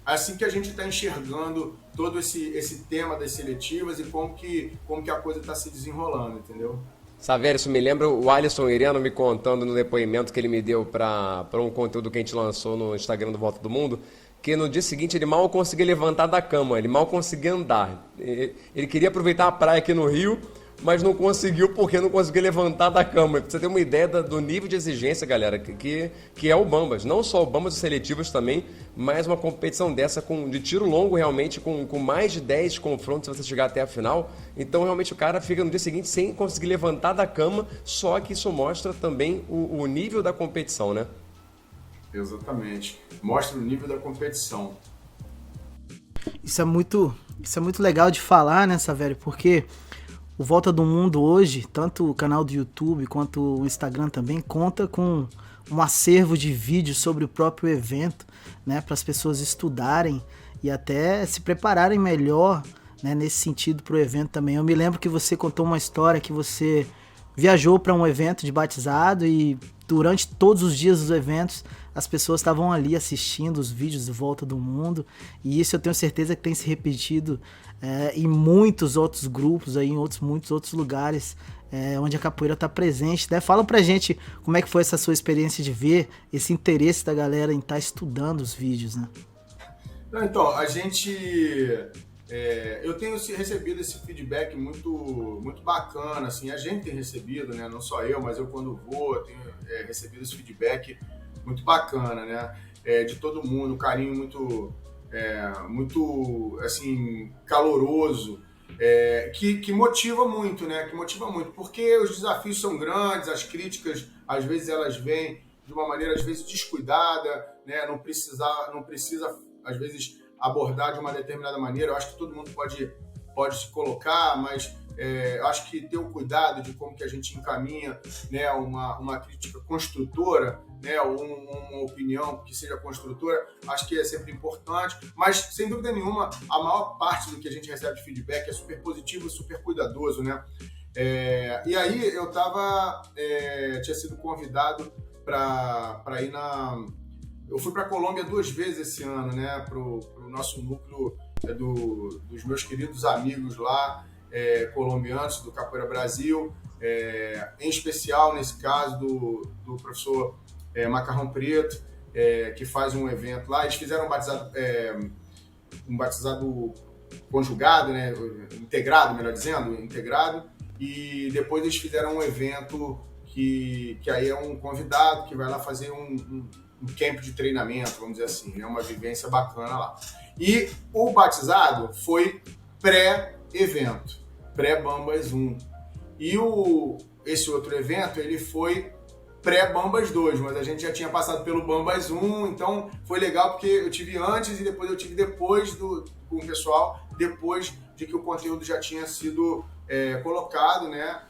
assim que a gente está enxergando todo esse tema das seletivas e como que a coisa está se desenrolando, entendeu? Savério, isso me lembra o Alisson Ireno me contando no depoimento que ele me deu para um conteúdo que a gente lançou no Instagram do Volta do Mundo, que no dia seguinte ele mal conseguia levantar da cama, ele mal conseguia andar. Ele queria aproveitar a praia aqui no Rio, mas não conseguiu porque não conseguiu levantar da cama. Pra você ter uma ideia do nível de exigência, galera, que é o Bambas. Não só o Bambas e seletivos também, mas uma competição dessa de tiro longo, realmente, com mais de 10 confrontos se você chegar até a final. Então, realmente, o cara fica no dia seguinte sem conseguir levantar da cama, só que isso mostra também o nível da competição, né? Exatamente. Mostra o nível da competição. Isso é muito legal de falar, né, Savério? Porque o Volta do Mundo hoje, tanto o canal do YouTube quanto o Instagram também, conta com um acervo de vídeos sobre o próprio evento, né, para as pessoas estudarem e até se prepararem melhor, né, nesse sentido para o evento também. Eu me lembro que você contou uma história que você viajou para um evento de batizado e durante todos os dias dos eventos as pessoas estavam ali assistindo os vídeos do Volta do Mundo, e isso eu tenho certeza que tem se repetido em muitos outros grupos, aí, em muitos outros lugares onde a capoeira está presente, né? Fala pra gente como é que foi essa sua experiência de ver esse interesse da galera em estar estudando os vídeos, né? Então, a gente... eu tenho recebido esse feedback muito bacana, assim, a gente tem recebido, né? Não só eu, mas eu quando vou, eu tenho recebido esse feedback muito bacana, né? De todo mundo, um carinho muito assim, caloroso, que motiva muito, né? Que motiva muito, porque os desafios são grandes, as críticas, às vezes, elas vêm de uma maneira, às vezes, descuidada, né? Não precisa, às vezes, abordar de uma determinada maneira. Eu acho que todo mundo pode se colocar, mas eu acho que ter o cuidado de como que a gente encaminha, né, uma crítica construtora, né, uma opinião que seja construtora, acho que é sempre importante, mas sem dúvida nenhuma a maior parte do que a gente recebe de feedback é super positivo e super cuidadoso, né? E aí eu tinha sido convidado para ir eu fui para a Colômbia 2 vezes esse ano, né, pro nosso núcleo dos meus queridos amigos lá, colombianos do Capoeira Brasil, em especial nesse caso do professor Macarrão Preto, que faz um evento lá. Eles fizeram um batizado conjugado, né, integrado, melhor dizendo, e depois eles fizeram um evento que aí é um convidado que vai lá fazer um camp de treinamento, vamos dizer assim, né, uma vivência bacana lá. E o batizado foi pré-evento, pré-Bambas 1. E esse outro evento, ele foi pré-Bambas 2, mas a gente já tinha passado pelo Bambas 1, então foi legal porque eu tive antes e depois eu tive depois com o pessoal, depois de que o conteúdo já tinha sido colocado, né?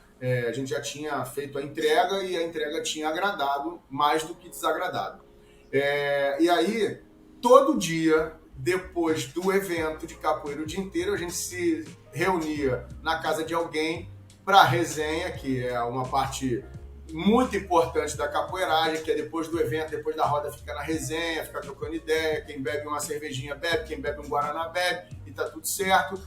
A gente já tinha feito a entrega e a entrega tinha agradado mais do que desagradado. E aí, todo dia, depois do evento de capoeira o dia inteiro, a gente se reunia na casa de alguém para resenha, que é uma parte muito importante da capoeiragem, que é depois do evento, depois da roda, fica na resenha, fica trocando ideia, quem bebe uma cervejinha bebe, quem bebe um guaraná bebe, e tá tudo certo.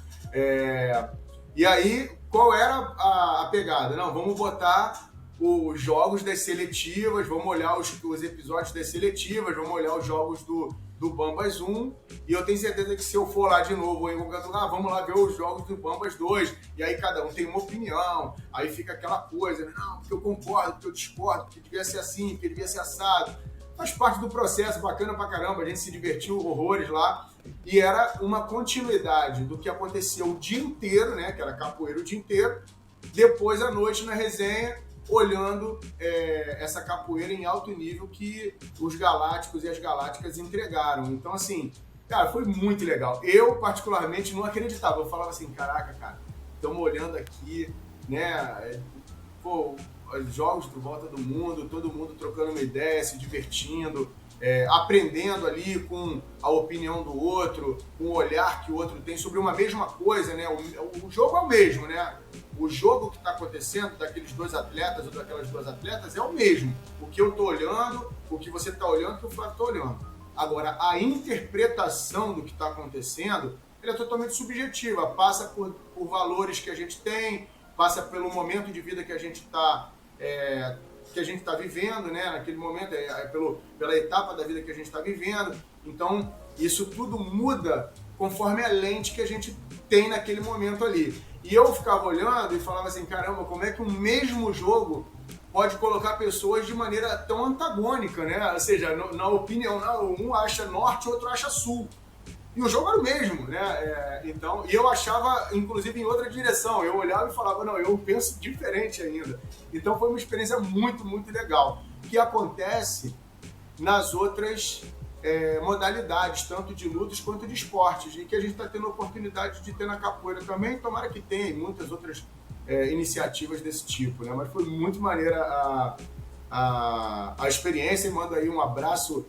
E aí, qual era a pegada? Não, vamos botar os jogos das seletivas, vamos olhar os episódios das seletivas, vamos olhar os jogos do Bambas 1, e eu tenho certeza que se eu for lá de novo ou em qualquer lugar, vamos lá ver os jogos do Bambas 2, e aí cada um tem uma opinião, aí fica aquela coisa, não, porque eu concordo, porque eu discordo, porque devia ser assim, porque devia ser assado. Faz parte do processo, bacana pra caramba, a gente se divertiu horrores lá, e era uma continuidade do que aconteceu o dia inteiro, né, que era capoeira o dia inteiro, depois à noite na resenha, olhando essa capoeira em alto nível que os galácticos e as galácticas entregaram. Então, assim, cara, foi muito legal. Eu, particularmente, não acreditava. Eu falava assim, caraca, cara, estamos olhando aqui, né, os jogos do Volta do Mundo, todo mundo trocando uma ideia, se divertindo, aprendendo ali com a opinião do outro, com o olhar que o outro tem sobre uma mesma coisa, né? O jogo é o mesmo, né? O jogo que está acontecendo daqueles dois atletas ou daquelas duas atletas é o mesmo. O que eu estou olhando, o que você está olhando, o que o Flávio está olhando. Agora, a interpretação do que está acontecendo, ela é totalmente subjetiva, passa por valores que a gente tem, passa pelo momento de vida que a gente está vivendo, né? Naquele momento, pela etapa da vida que a gente está vivendo. Então, isso tudo muda conforme a lente que a gente tem naquele momento ali. E eu ficava olhando e falava assim, caramba, como é que o mesmo jogo pode colocar pessoas de maneira tão antagônica, né? Ou seja, na opinião, um acha norte, outro acha sul. E o jogo era o mesmo, né? Então, e eu achava, inclusive, em outra direção. Eu olhava e falava, não, eu penso diferente ainda. Então foi uma experiência muito, muito legal. Que acontece nas outras modalidades, tanto de lutas quanto de esportes, e que a gente está tendo a oportunidade de ter na capoeira também, tomara que tenha muitas outras iniciativas desse tipo, né? Mas foi muito maneira a experiência, e mando aí um abraço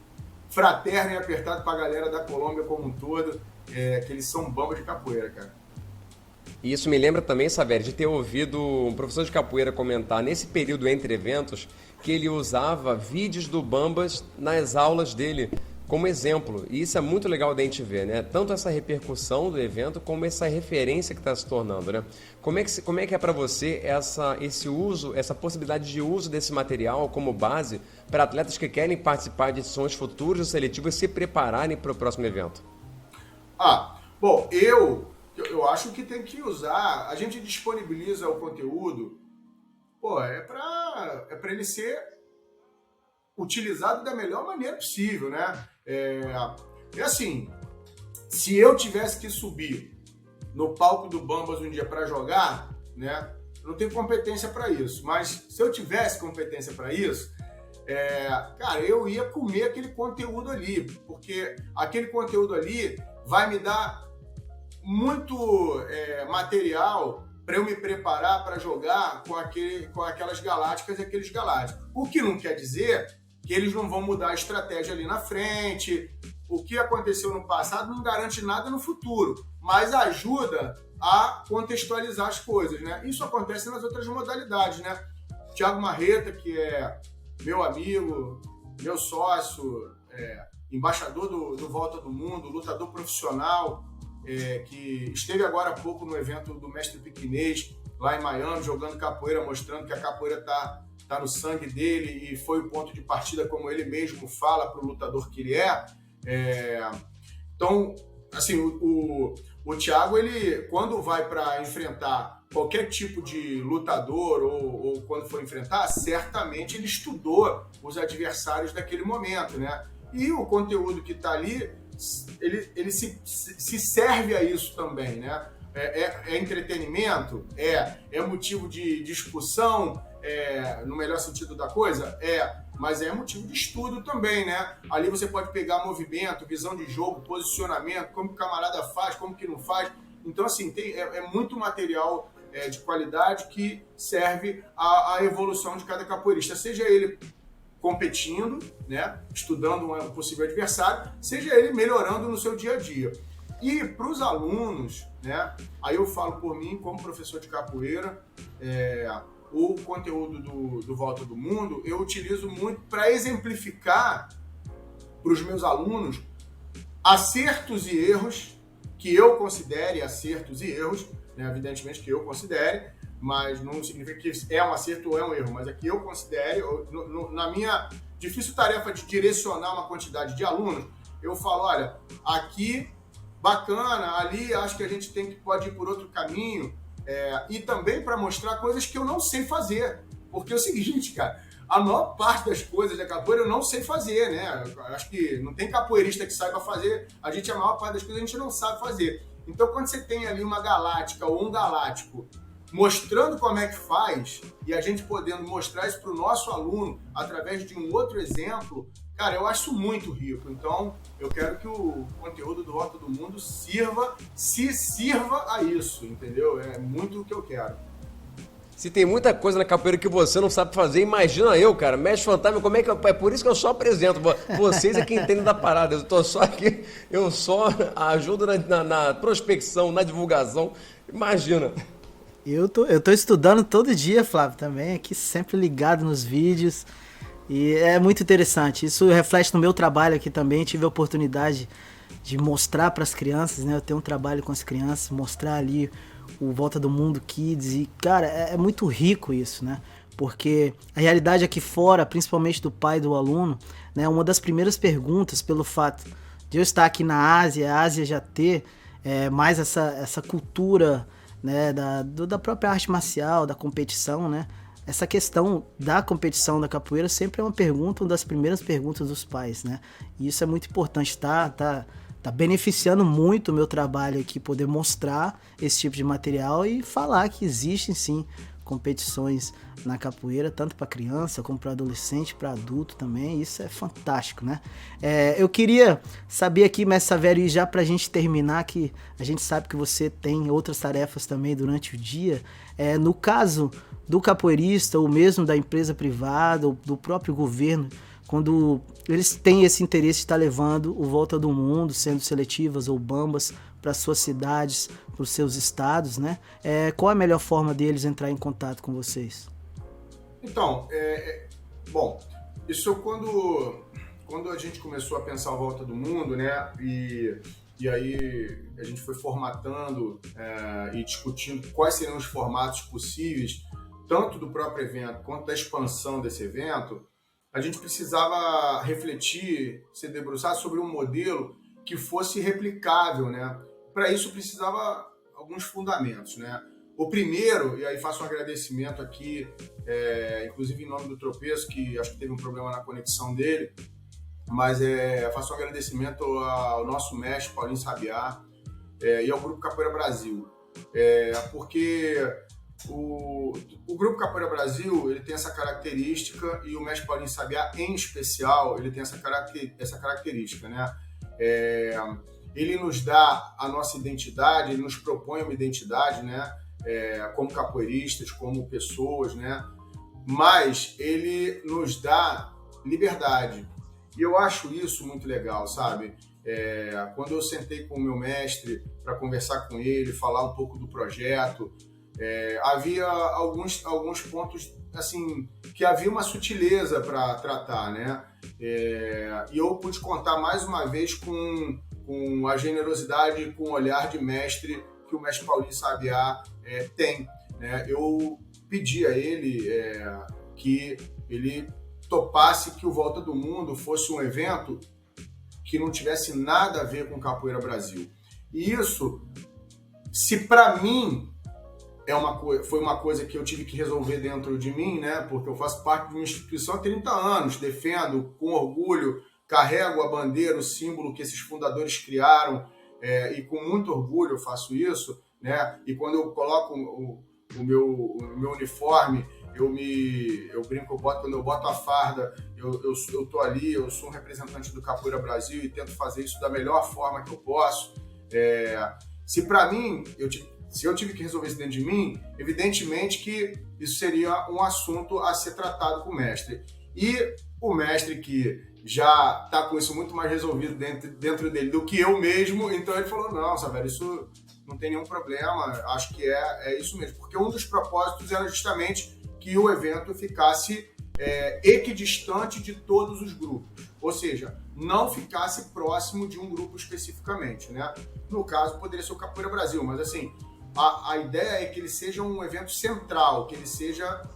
fraterno e apertado para a galera da Colômbia como um todo, que eles são bamba de capoeira, cara. E isso me lembra também, Savério, de ter ouvido um professor de capoeira comentar nesse período entre eventos que ele usava vídeos do Bambas nas aulas dele como exemplo. E isso é muito legal da gente ver, né? Tanto essa repercussão do evento como essa referência que está se tornando, né? Como é que é para você esse uso, essa possibilidade de uso desse material como base para atletas que querem participar de edições futuras ou seletivas se prepararem para o próximo evento? Bom, eu acho que tem que usar, a gente disponibiliza o conteúdo, é para ele ser utilizado da melhor maneira possível, né? Assim, se eu tivesse que subir no palco do Bambas um dia para jogar, né? Eu não tenho competência para isso, mas se eu tivesse competência para isso, cara, eu ia comer aquele conteúdo ali, porque aquele conteúdo ali vai me dar muito material para eu me preparar para jogar com aquelas galácticas e aqueles galácticos. O que não quer dizer que eles não vão mudar a estratégia ali na frente. O que aconteceu no passado não garante nada no futuro, mas ajuda a contextualizar as coisas, né? Isso acontece nas outras modalidades, né? Thiago Marreta, que é meu amigo, meu sócio, embaixador do Volta do Mundo, lutador profissional, que esteve agora há pouco no evento do Mestre Piquinês, lá em Miami, jogando capoeira, mostrando que a capoeira tá no sangue dele e foi o ponto de partida, como ele mesmo fala, para o lutador que ele é. Então, assim, o Thiago, ele, quando vai para enfrentar qualquer tipo de lutador ou quando for enfrentar, certamente ele estudou os adversários daquele momento, né? E o conteúdo que está ali, ele se serve a isso também, né? É entretenimento? É motivo de discussão? No melhor sentido da coisa? Mas é motivo de estudo também, né? Ali você pode pegar movimento, visão de jogo, posicionamento, como o camarada faz, como que não faz. Então, assim, é muito material de qualidade que serve à evolução de cada capoeirista, seja ele competindo, né, estudando um possível adversário, seja ele melhorando no seu dia a dia. E para os alunos, né, aí eu falo por mim como professor de capoeira, o conteúdo do Volta do Mundo eu utilizo muito para exemplificar para os meus alunos acertos e erros que eu considere acertos e erros, né, evidentemente que eu considere, mas não significa que é um acerto ou é um erro, mas é que eu considere, na minha difícil tarefa de direcionar uma quantidade de alunos, eu falo, olha, aqui bacana, ali acho que a gente pode ir por outro caminho, e também para mostrar coisas que eu não sei fazer, porque é o seguinte, cara, a maior parte das coisas da capoeira eu não sei fazer, né? Acho que não tem capoeirista que saiba fazer, a maior parte das coisas a gente não sabe fazer. Então, quando você tem ali uma galáctica ou um galáctico mostrando como é que faz, e a gente podendo mostrar isso para o nosso aluno através de um outro exemplo, cara, eu acho muito rico. Então, eu quero que o conteúdo do Volta do Mundo sirva a isso, entendeu? É muito o que eu quero. Se tem muita coisa na capoeira que você não sabe fazer, imagina eu, cara, Mestre Fantasma, como é que é por isso que eu só apresento, vocês é quem entende da parada, eu tô só aqui, eu só ajudo na prospecção, na divulgação, imagina. Eu tô estudando todo dia, Flávio, também, aqui sempre ligado nos vídeos, e é muito interessante. Isso reflete no meu trabalho aqui também. Tive a oportunidade de mostrar para as crianças, né? Eu tenho um trabalho com as crianças, mostrar ali o Volta do Mundo Kids, e, cara, é muito rico isso, né? Porque a realidade aqui fora, principalmente do pai do aluno, né? Uma das primeiras perguntas, pelo fato de eu estar aqui na Ásia, a Ásia já ter mais essa cultura né, da própria arte marcial, da competição, né? Essa questão da competição da capoeira sempre é uma das primeiras perguntas dos pais, né? E isso é muito importante, tá beneficiando muito o meu trabalho aqui, poder mostrar esse tipo de material e falar que existem sim competições na capoeira, tanto para criança como para adolescente, para adulto também. Isso é fantástico, né? Eu queria saber aqui, Mestre Savério, e já para a gente terminar, que a gente sabe que você tem outras tarefas também durante o dia, no caso do capoeirista ou mesmo da empresa privada ou do próprio governo, quando eles têm esse interesse de estar levando o Volta do Mundo, sendo seletivas ou bambas, para suas cidades, para os seus estados, né? Qual a melhor forma deles entrar em contato com vocês? Então, bom, isso quando a gente começou a pensar a Volta do Mundo, né? E aí a gente foi formatando e discutindo quais seriam os formatos possíveis, tanto do próprio evento quanto da expansão desse evento. A gente precisava refletir, se debruçar sobre um modelo que fosse replicável, né? Para isso precisava alguns fundamentos, né? O primeiro, e aí faço um agradecimento aqui, inclusive em nome do Tropeço, que acho que teve um problema na conexão dele, mas faço um agradecimento ao nosso mestre, Paulinho Sabiá, e ao Grupo Capoeira Brasil, porque o Grupo Capoeira Brasil ele tem essa característica, e o mestre Paulinho Sabiá, em especial, ele tem essa característica, né? Ele nos dá a nossa identidade, ele nos propõe uma identidade, né? Como capoeiristas, como pessoas, né? Mas ele nos dá liberdade. E eu acho isso muito legal, sabe? Quando eu sentei com o meu mestre para conversar com ele, falar um pouco do projeto, havia alguns pontos assim que havia uma sutileza para tratar, né? E eu pude contar mais uma vez com a generosidade, com o olhar de mestre que o mestre Paulinho Sabiá tem, né? Eu pedi a ele que ele topasse que o Volta do Mundo fosse um evento que não tivesse nada a ver com Capoeira Brasil. E isso, se para mim foi uma coisa que eu tive que resolver dentro de mim, né? Porque eu faço parte de uma instituição há 30 anos, defendo com orgulho, carrego a bandeira, o símbolo que esses fundadores criaram, e com muito orgulho eu faço isso, né? E quando eu coloco o meu uniforme, eu brinco, quando eu boto a farda, eu tô ali, eu sou um representante do Capoeira Brasil e tento fazer isso da melhor forma que eu posso. Se para mim, se eu tive que resolver isso dentro de mim, evidentemente que isso seria um assunto a ser tratado com o mestre. E o mestre, que já está com isso muito mais resolvido dentro dele do que eu mesmo, então ele falou, não, Savério, isso não tem nenhum problema, acho que é isso mesmo. Porque um dos propósitos era justamente que o evento ficasse equidistante de todos os grupos, ou seja, não ficasse próximo de um grupo especificamente, né? No caso, poderia ser o Capoeira Brasil, mas assim, a ideia é que ele seja um evento central, que ele seja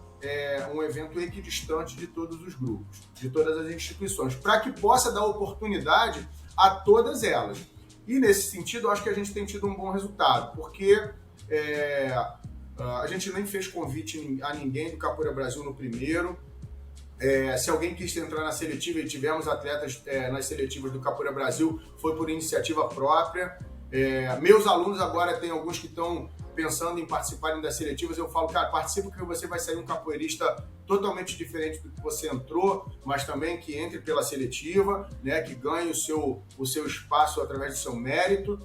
um evento equidistante de todos os grupos, de todas as instituições, para que possa dar oportunidade a todas elas. E nesse sentido, eu acho que a gente tem tido um bom resultado, porque a gente nem fez convite a ninguém do Capoeira Brasil no primeiro. Se alguém quis entrar na seletiva, e tivemos atletas nas seletivas do Capoeira Brasil, foi por iniciativa própria. Meus alunos agora, tem alguns que estão pensando em participarem das seletivas, eu falo, cara, participa, que você vai sair um capoeirista totalmente diferente do que você entrou, mas também que entre pela seletiva, né, que ganhe o seu espaço através do seu mérito.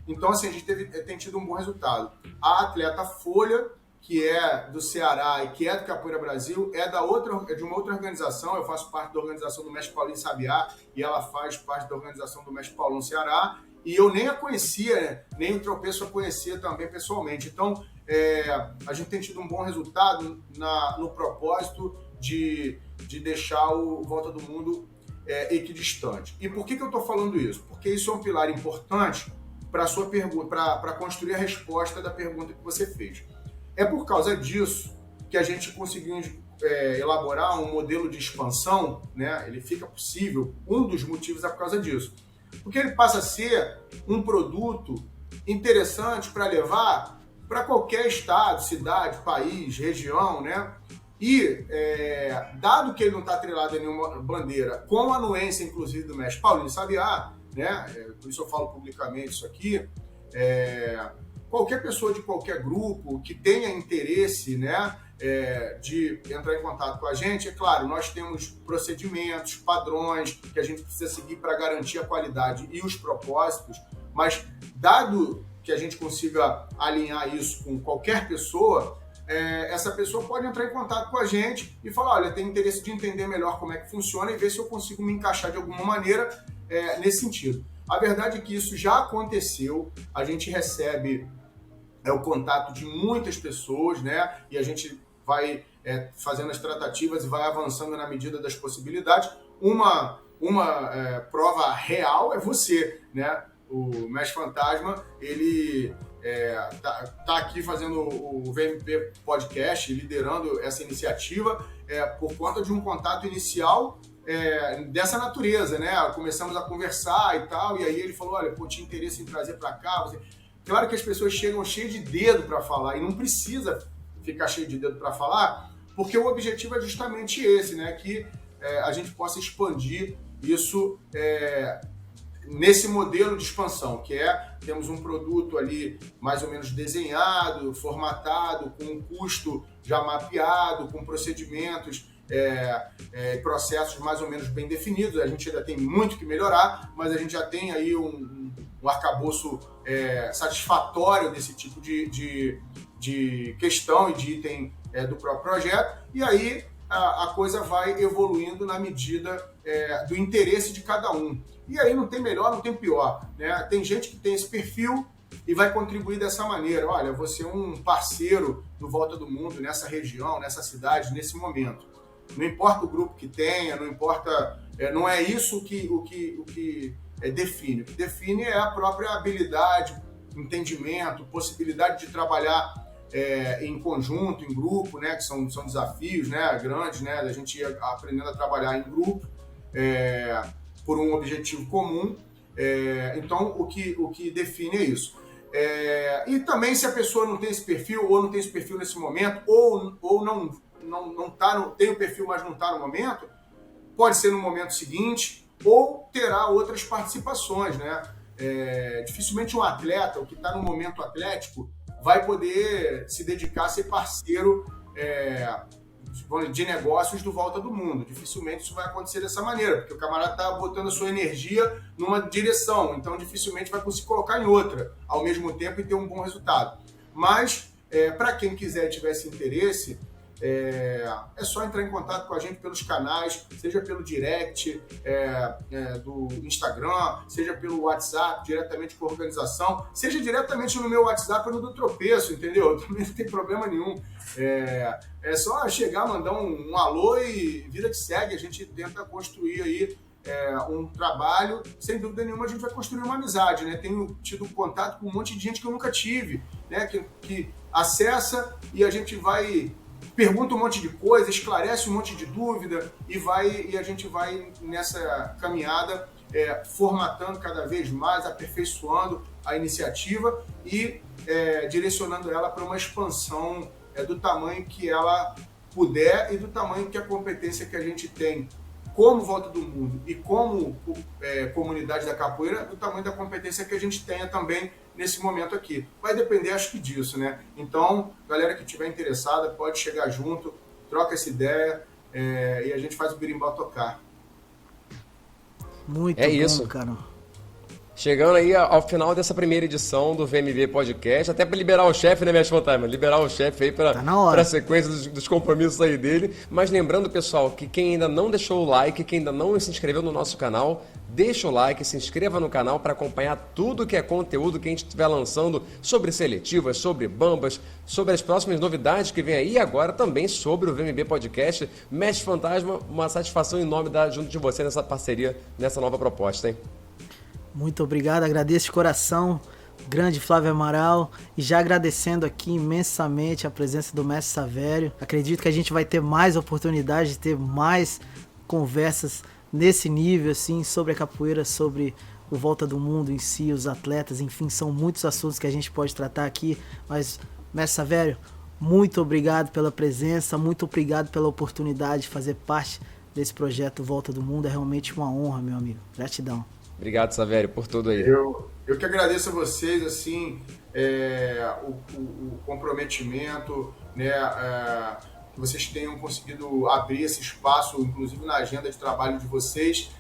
Então, assim, a gente tem tido um bom resultado. A atleta Folha, que é do Ceará e que é do Capoeira Brasil, é de uma outra organização. Eu faço parte da organização do mestre Paulinho Sabiá e ela faz parte da organização do mestre Paulão Ceará. E eu nem a conhecia, né? Nem o Tropeço a conhecia também pessoalmente. Então, a gente tem tido um bom resultado no propósito de deixar o Volta do Mundo equidistante. E por que eu estou falando isso? Porque isso é um pilar importante para a sua pergunta, para construir a resposta da pergunta que você fez. É por causa disso que a gente conseguiu elaborar um modelo de expansão, né? Ele fica possível, um dos motivos é por causa disso. Porque ele passa a ser um produto interessantes para levar para qualquer estado, cidade, país, região, né? E, dado que ele não está atrelado a nenhuma bandeira, com a anuência, inclusive, do mestre Paulinho Sabiá, né? Por isso eu falo publicamente isso aqui, qualquer pessoa de qualquer grupo que tenha interesse, né, de entrar em contato com a gente, é claro, nós temos procedimentos, padrões que a gente precisa seguir para garantir a qualidade e os propósitos, mas dado que a gente consiga alinhar isso com qualquer pessoa, essa pessoa pode entrar em contato com a gente e falar, olha, tenho interesse de entender melhor como é que funciona e ver se eu consigo me encaixar de alguma maneira nesse sentido. A verdade é que isso já aconteceu, a gente recebe o contato de muitas pessoas, né? E a gente vai fazendo as tratativas e vai avançando na medida das possibilidades. Uma prova real é você, né? O Mestre Fantasma, ele tá aqui fazendo o VMB Podcast, liderando essa iniciativa por conta de um contato inicial dessa natureza, né? Começamos a conversar e tal, e aí ele falou, olha, pô, tinha interesse em trazer para cá. Claro que as pessoas chegam cheias de dedo para falar, e não precisa ficar cheio de dedo para falar, porque o objetivo é justamente esse, né? Que a gente possa expandir isso nesse modelo de expansão, que temos um produto ali mais ou menos desenhado, formatado, com um custo já mapeado, com procedimentos, processos mais ou menos bem definidos. A gente ainda tem muito que melhorar, mas a gente já tem aí um arcabouço satisfatório desse tipo de questão e de item do próprio projeto, e aí a coisa vai evoluindo na medida do interesse de cada um. E aí não tem melhor, não tem pior, né? Tem gente que tem esse perfil e vai contribuir dessa maneira. Olha, você é um parceiro do Volta do Mundo nessa região, nessa cidade, nesse momento. Não importa o grupo que tenha, não importa... não é isso o que define. O que define é a própria habilidade, entendimento, possibilidade de trabalhar em conjunto, em grupo, né? Que são desafios, né, grandes, né? Da gente ir aprendendo a trabalhar em grupo por um objetivo comum. Então, o que define é isso. E também, se a pessoa não tem esse perfil, ou não tem esse perfil nesse momento, ou não tem o perfil, mas não está no momento, pode ser no momento seguinte, ou terá outras participações, né? Dificilmente um atleta, o que está no momento atlético, vai poder se dedicar a ser parceiro de negócios do Volta do Mundo. Dificilmente isso vai acontecer dessa maneira, porque o camarada está botando a sua energia numa direção, então dificilmente vai conseguir colocar em outra ao mesmo tempo e ter um bom resultado. Mas, para quem quiser e tivesse interesse, é só entrar em contato com a gente pelos canais, seja pelo direct do Instagram, seja pelo WhatsApp, diretamente com a organização, seja diretamente no meu WhatsApp ou no do Tropeço, entendeu? Também não tem problema nenhum. É só chegar, mandar um alô e vida que segue. A gente tenta construir aí um trabalho, sem dúvida nenhuma a gente vai construir uma amizade, né? Tenho tido contato com um monte de gente que eu nunca tive, né? Que acessa e a gente vai... pergunta um monte de coisa, esclarece um monte de dúvida e a gente vai nessa caminhada formatando cada vez mais, aperfeiçoando a iniciativa e direcionando ela para uma expansão do tamanho que ela puder e do tamanho que a competência que a gente tem como Volta do Mundo e como comunidade da capoeira, do tamanho da competência que a gente tenha também nesse momento aqui. Vai depender, acho que disso, né? Então, galera que estiver interessada, pode chegar junto, troca essa ideia e a gente faz o berimbau tocar. Muito bom, isso, cara. Chegando aí ao final dessa primeira edição do VMB Podcast, até para liberar o chefe, né, Mestre Fantasma? Liberar o chefe aí para a sequência dos compromissos aí dele. Mas lembrando, pessoal, que quem ainda não deixou o like, quem ainda não se inscreveu no nosso canal, deixa o like, se inscreva no canal para acompanhar tudo que é conteúdo que a gente estiver lançando sobre seletivas, sobre bambas, sobre as próximas novidades que vem aí e agora também sobre o VMB Podcast. Mestre Fantasma, uma satisfação enorme estar junto de você nessa parceria, nessa nova proposta, hein? Muito obrigado, agradeço de coração, grande Flávio Amaral, e já agradecendo aqui imensamente a presença do Mestre Savério. Acredito que a gente vai ter mais oportunidade de ter mais conversas nesse nível, assim, sobre a capoeira, sobre o Volta do Mundo em si, os atletas, enfim, são muitos assuntos que a gente pode tratar aqui, mas, mestre Savério, muito obrigado pela presença, muito obrigado pela oportunidade de fazer parte desse projeto Volta do Mundo, é realmente uma honra, meu amigo, gratidão. Obrigado, Savério, por tudo aí. Eu que agradeço a vocês, assim, o comprometimento, né, que vocês tenham conseguido abrir esse espaço, inclusive na agenda de trabalho de vocês.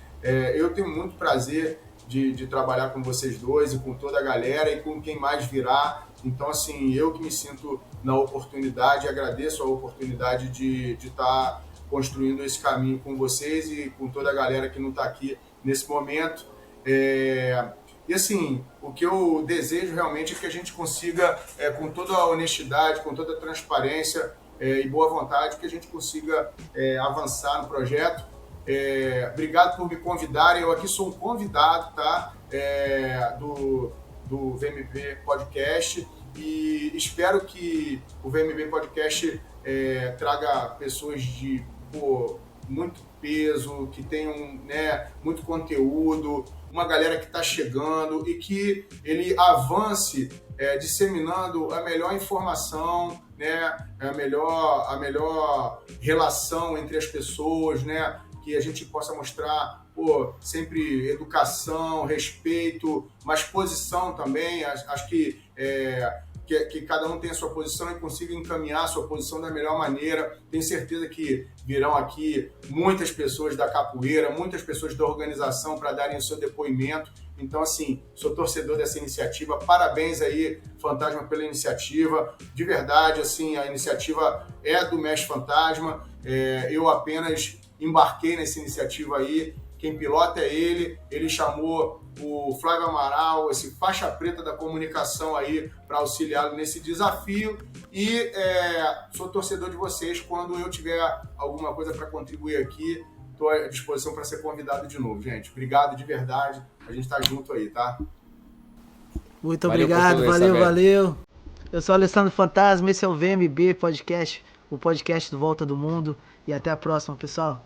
Eu tenho muito prazer de trabalhar com vocês dois e com toda a galera e com quem mais virá. Então, assim, eu que me sinto na oportunidade, agradeço a oportunidade de estar construindo esse caminho com vocês e com toda a galera que não está aqui nesse momento. E assim, o que eu desejo realmente é que a gente consiga, com toda a honestidade, com toda a transparência e boa vontade, que a gente consiga avançar no projeto. Obrigado por me convidarem. Eu aqui sou um convidado, tá? Do VMB Podcast, e espero que o VMB Podcast traga pessoas de muito peso, que tenham, né, muito conteúdo, uma galera que está chegando e que ele avance disseminando a melhor informação, né, a melhor relação entre as pessoas, né, que a gente possa mostrar sempre educação, respeito, mas posição também. Acho que cada um tem a sua posição e consiga encaminhar a sua posição da melhor maneira. Tenho certeza que virão aqui muitas pessoas da capoeira, muitas pessoas da organização para darem o seu depoimento. Então, assim, sou torcedor dessa iniciativa. Parabéns aí, Fantasma, pela iniciativa. De verdade, assim, a iniciativa é do Mestre Fantasma. Eu apenas embarquei nessa iniciativa aí. Quem pilota é ele chamou o Flávio Amaral, esse faixa preta da comunicação aí, para auxiliá-lo nesse desafio, e sou torcedor de vocês. Quando eu tiver alguma coisa para contribuir aqui, estou à disposição para ser convidado de novo, gente. Obrigado de verdade, a gente tá junto aí, tá? Muito obrigado, valeu. Eu sou Alessandro Fantasma, esse é o VMB Podcast, o podcast do Volta do Mundo, e até a próxima, pessoal.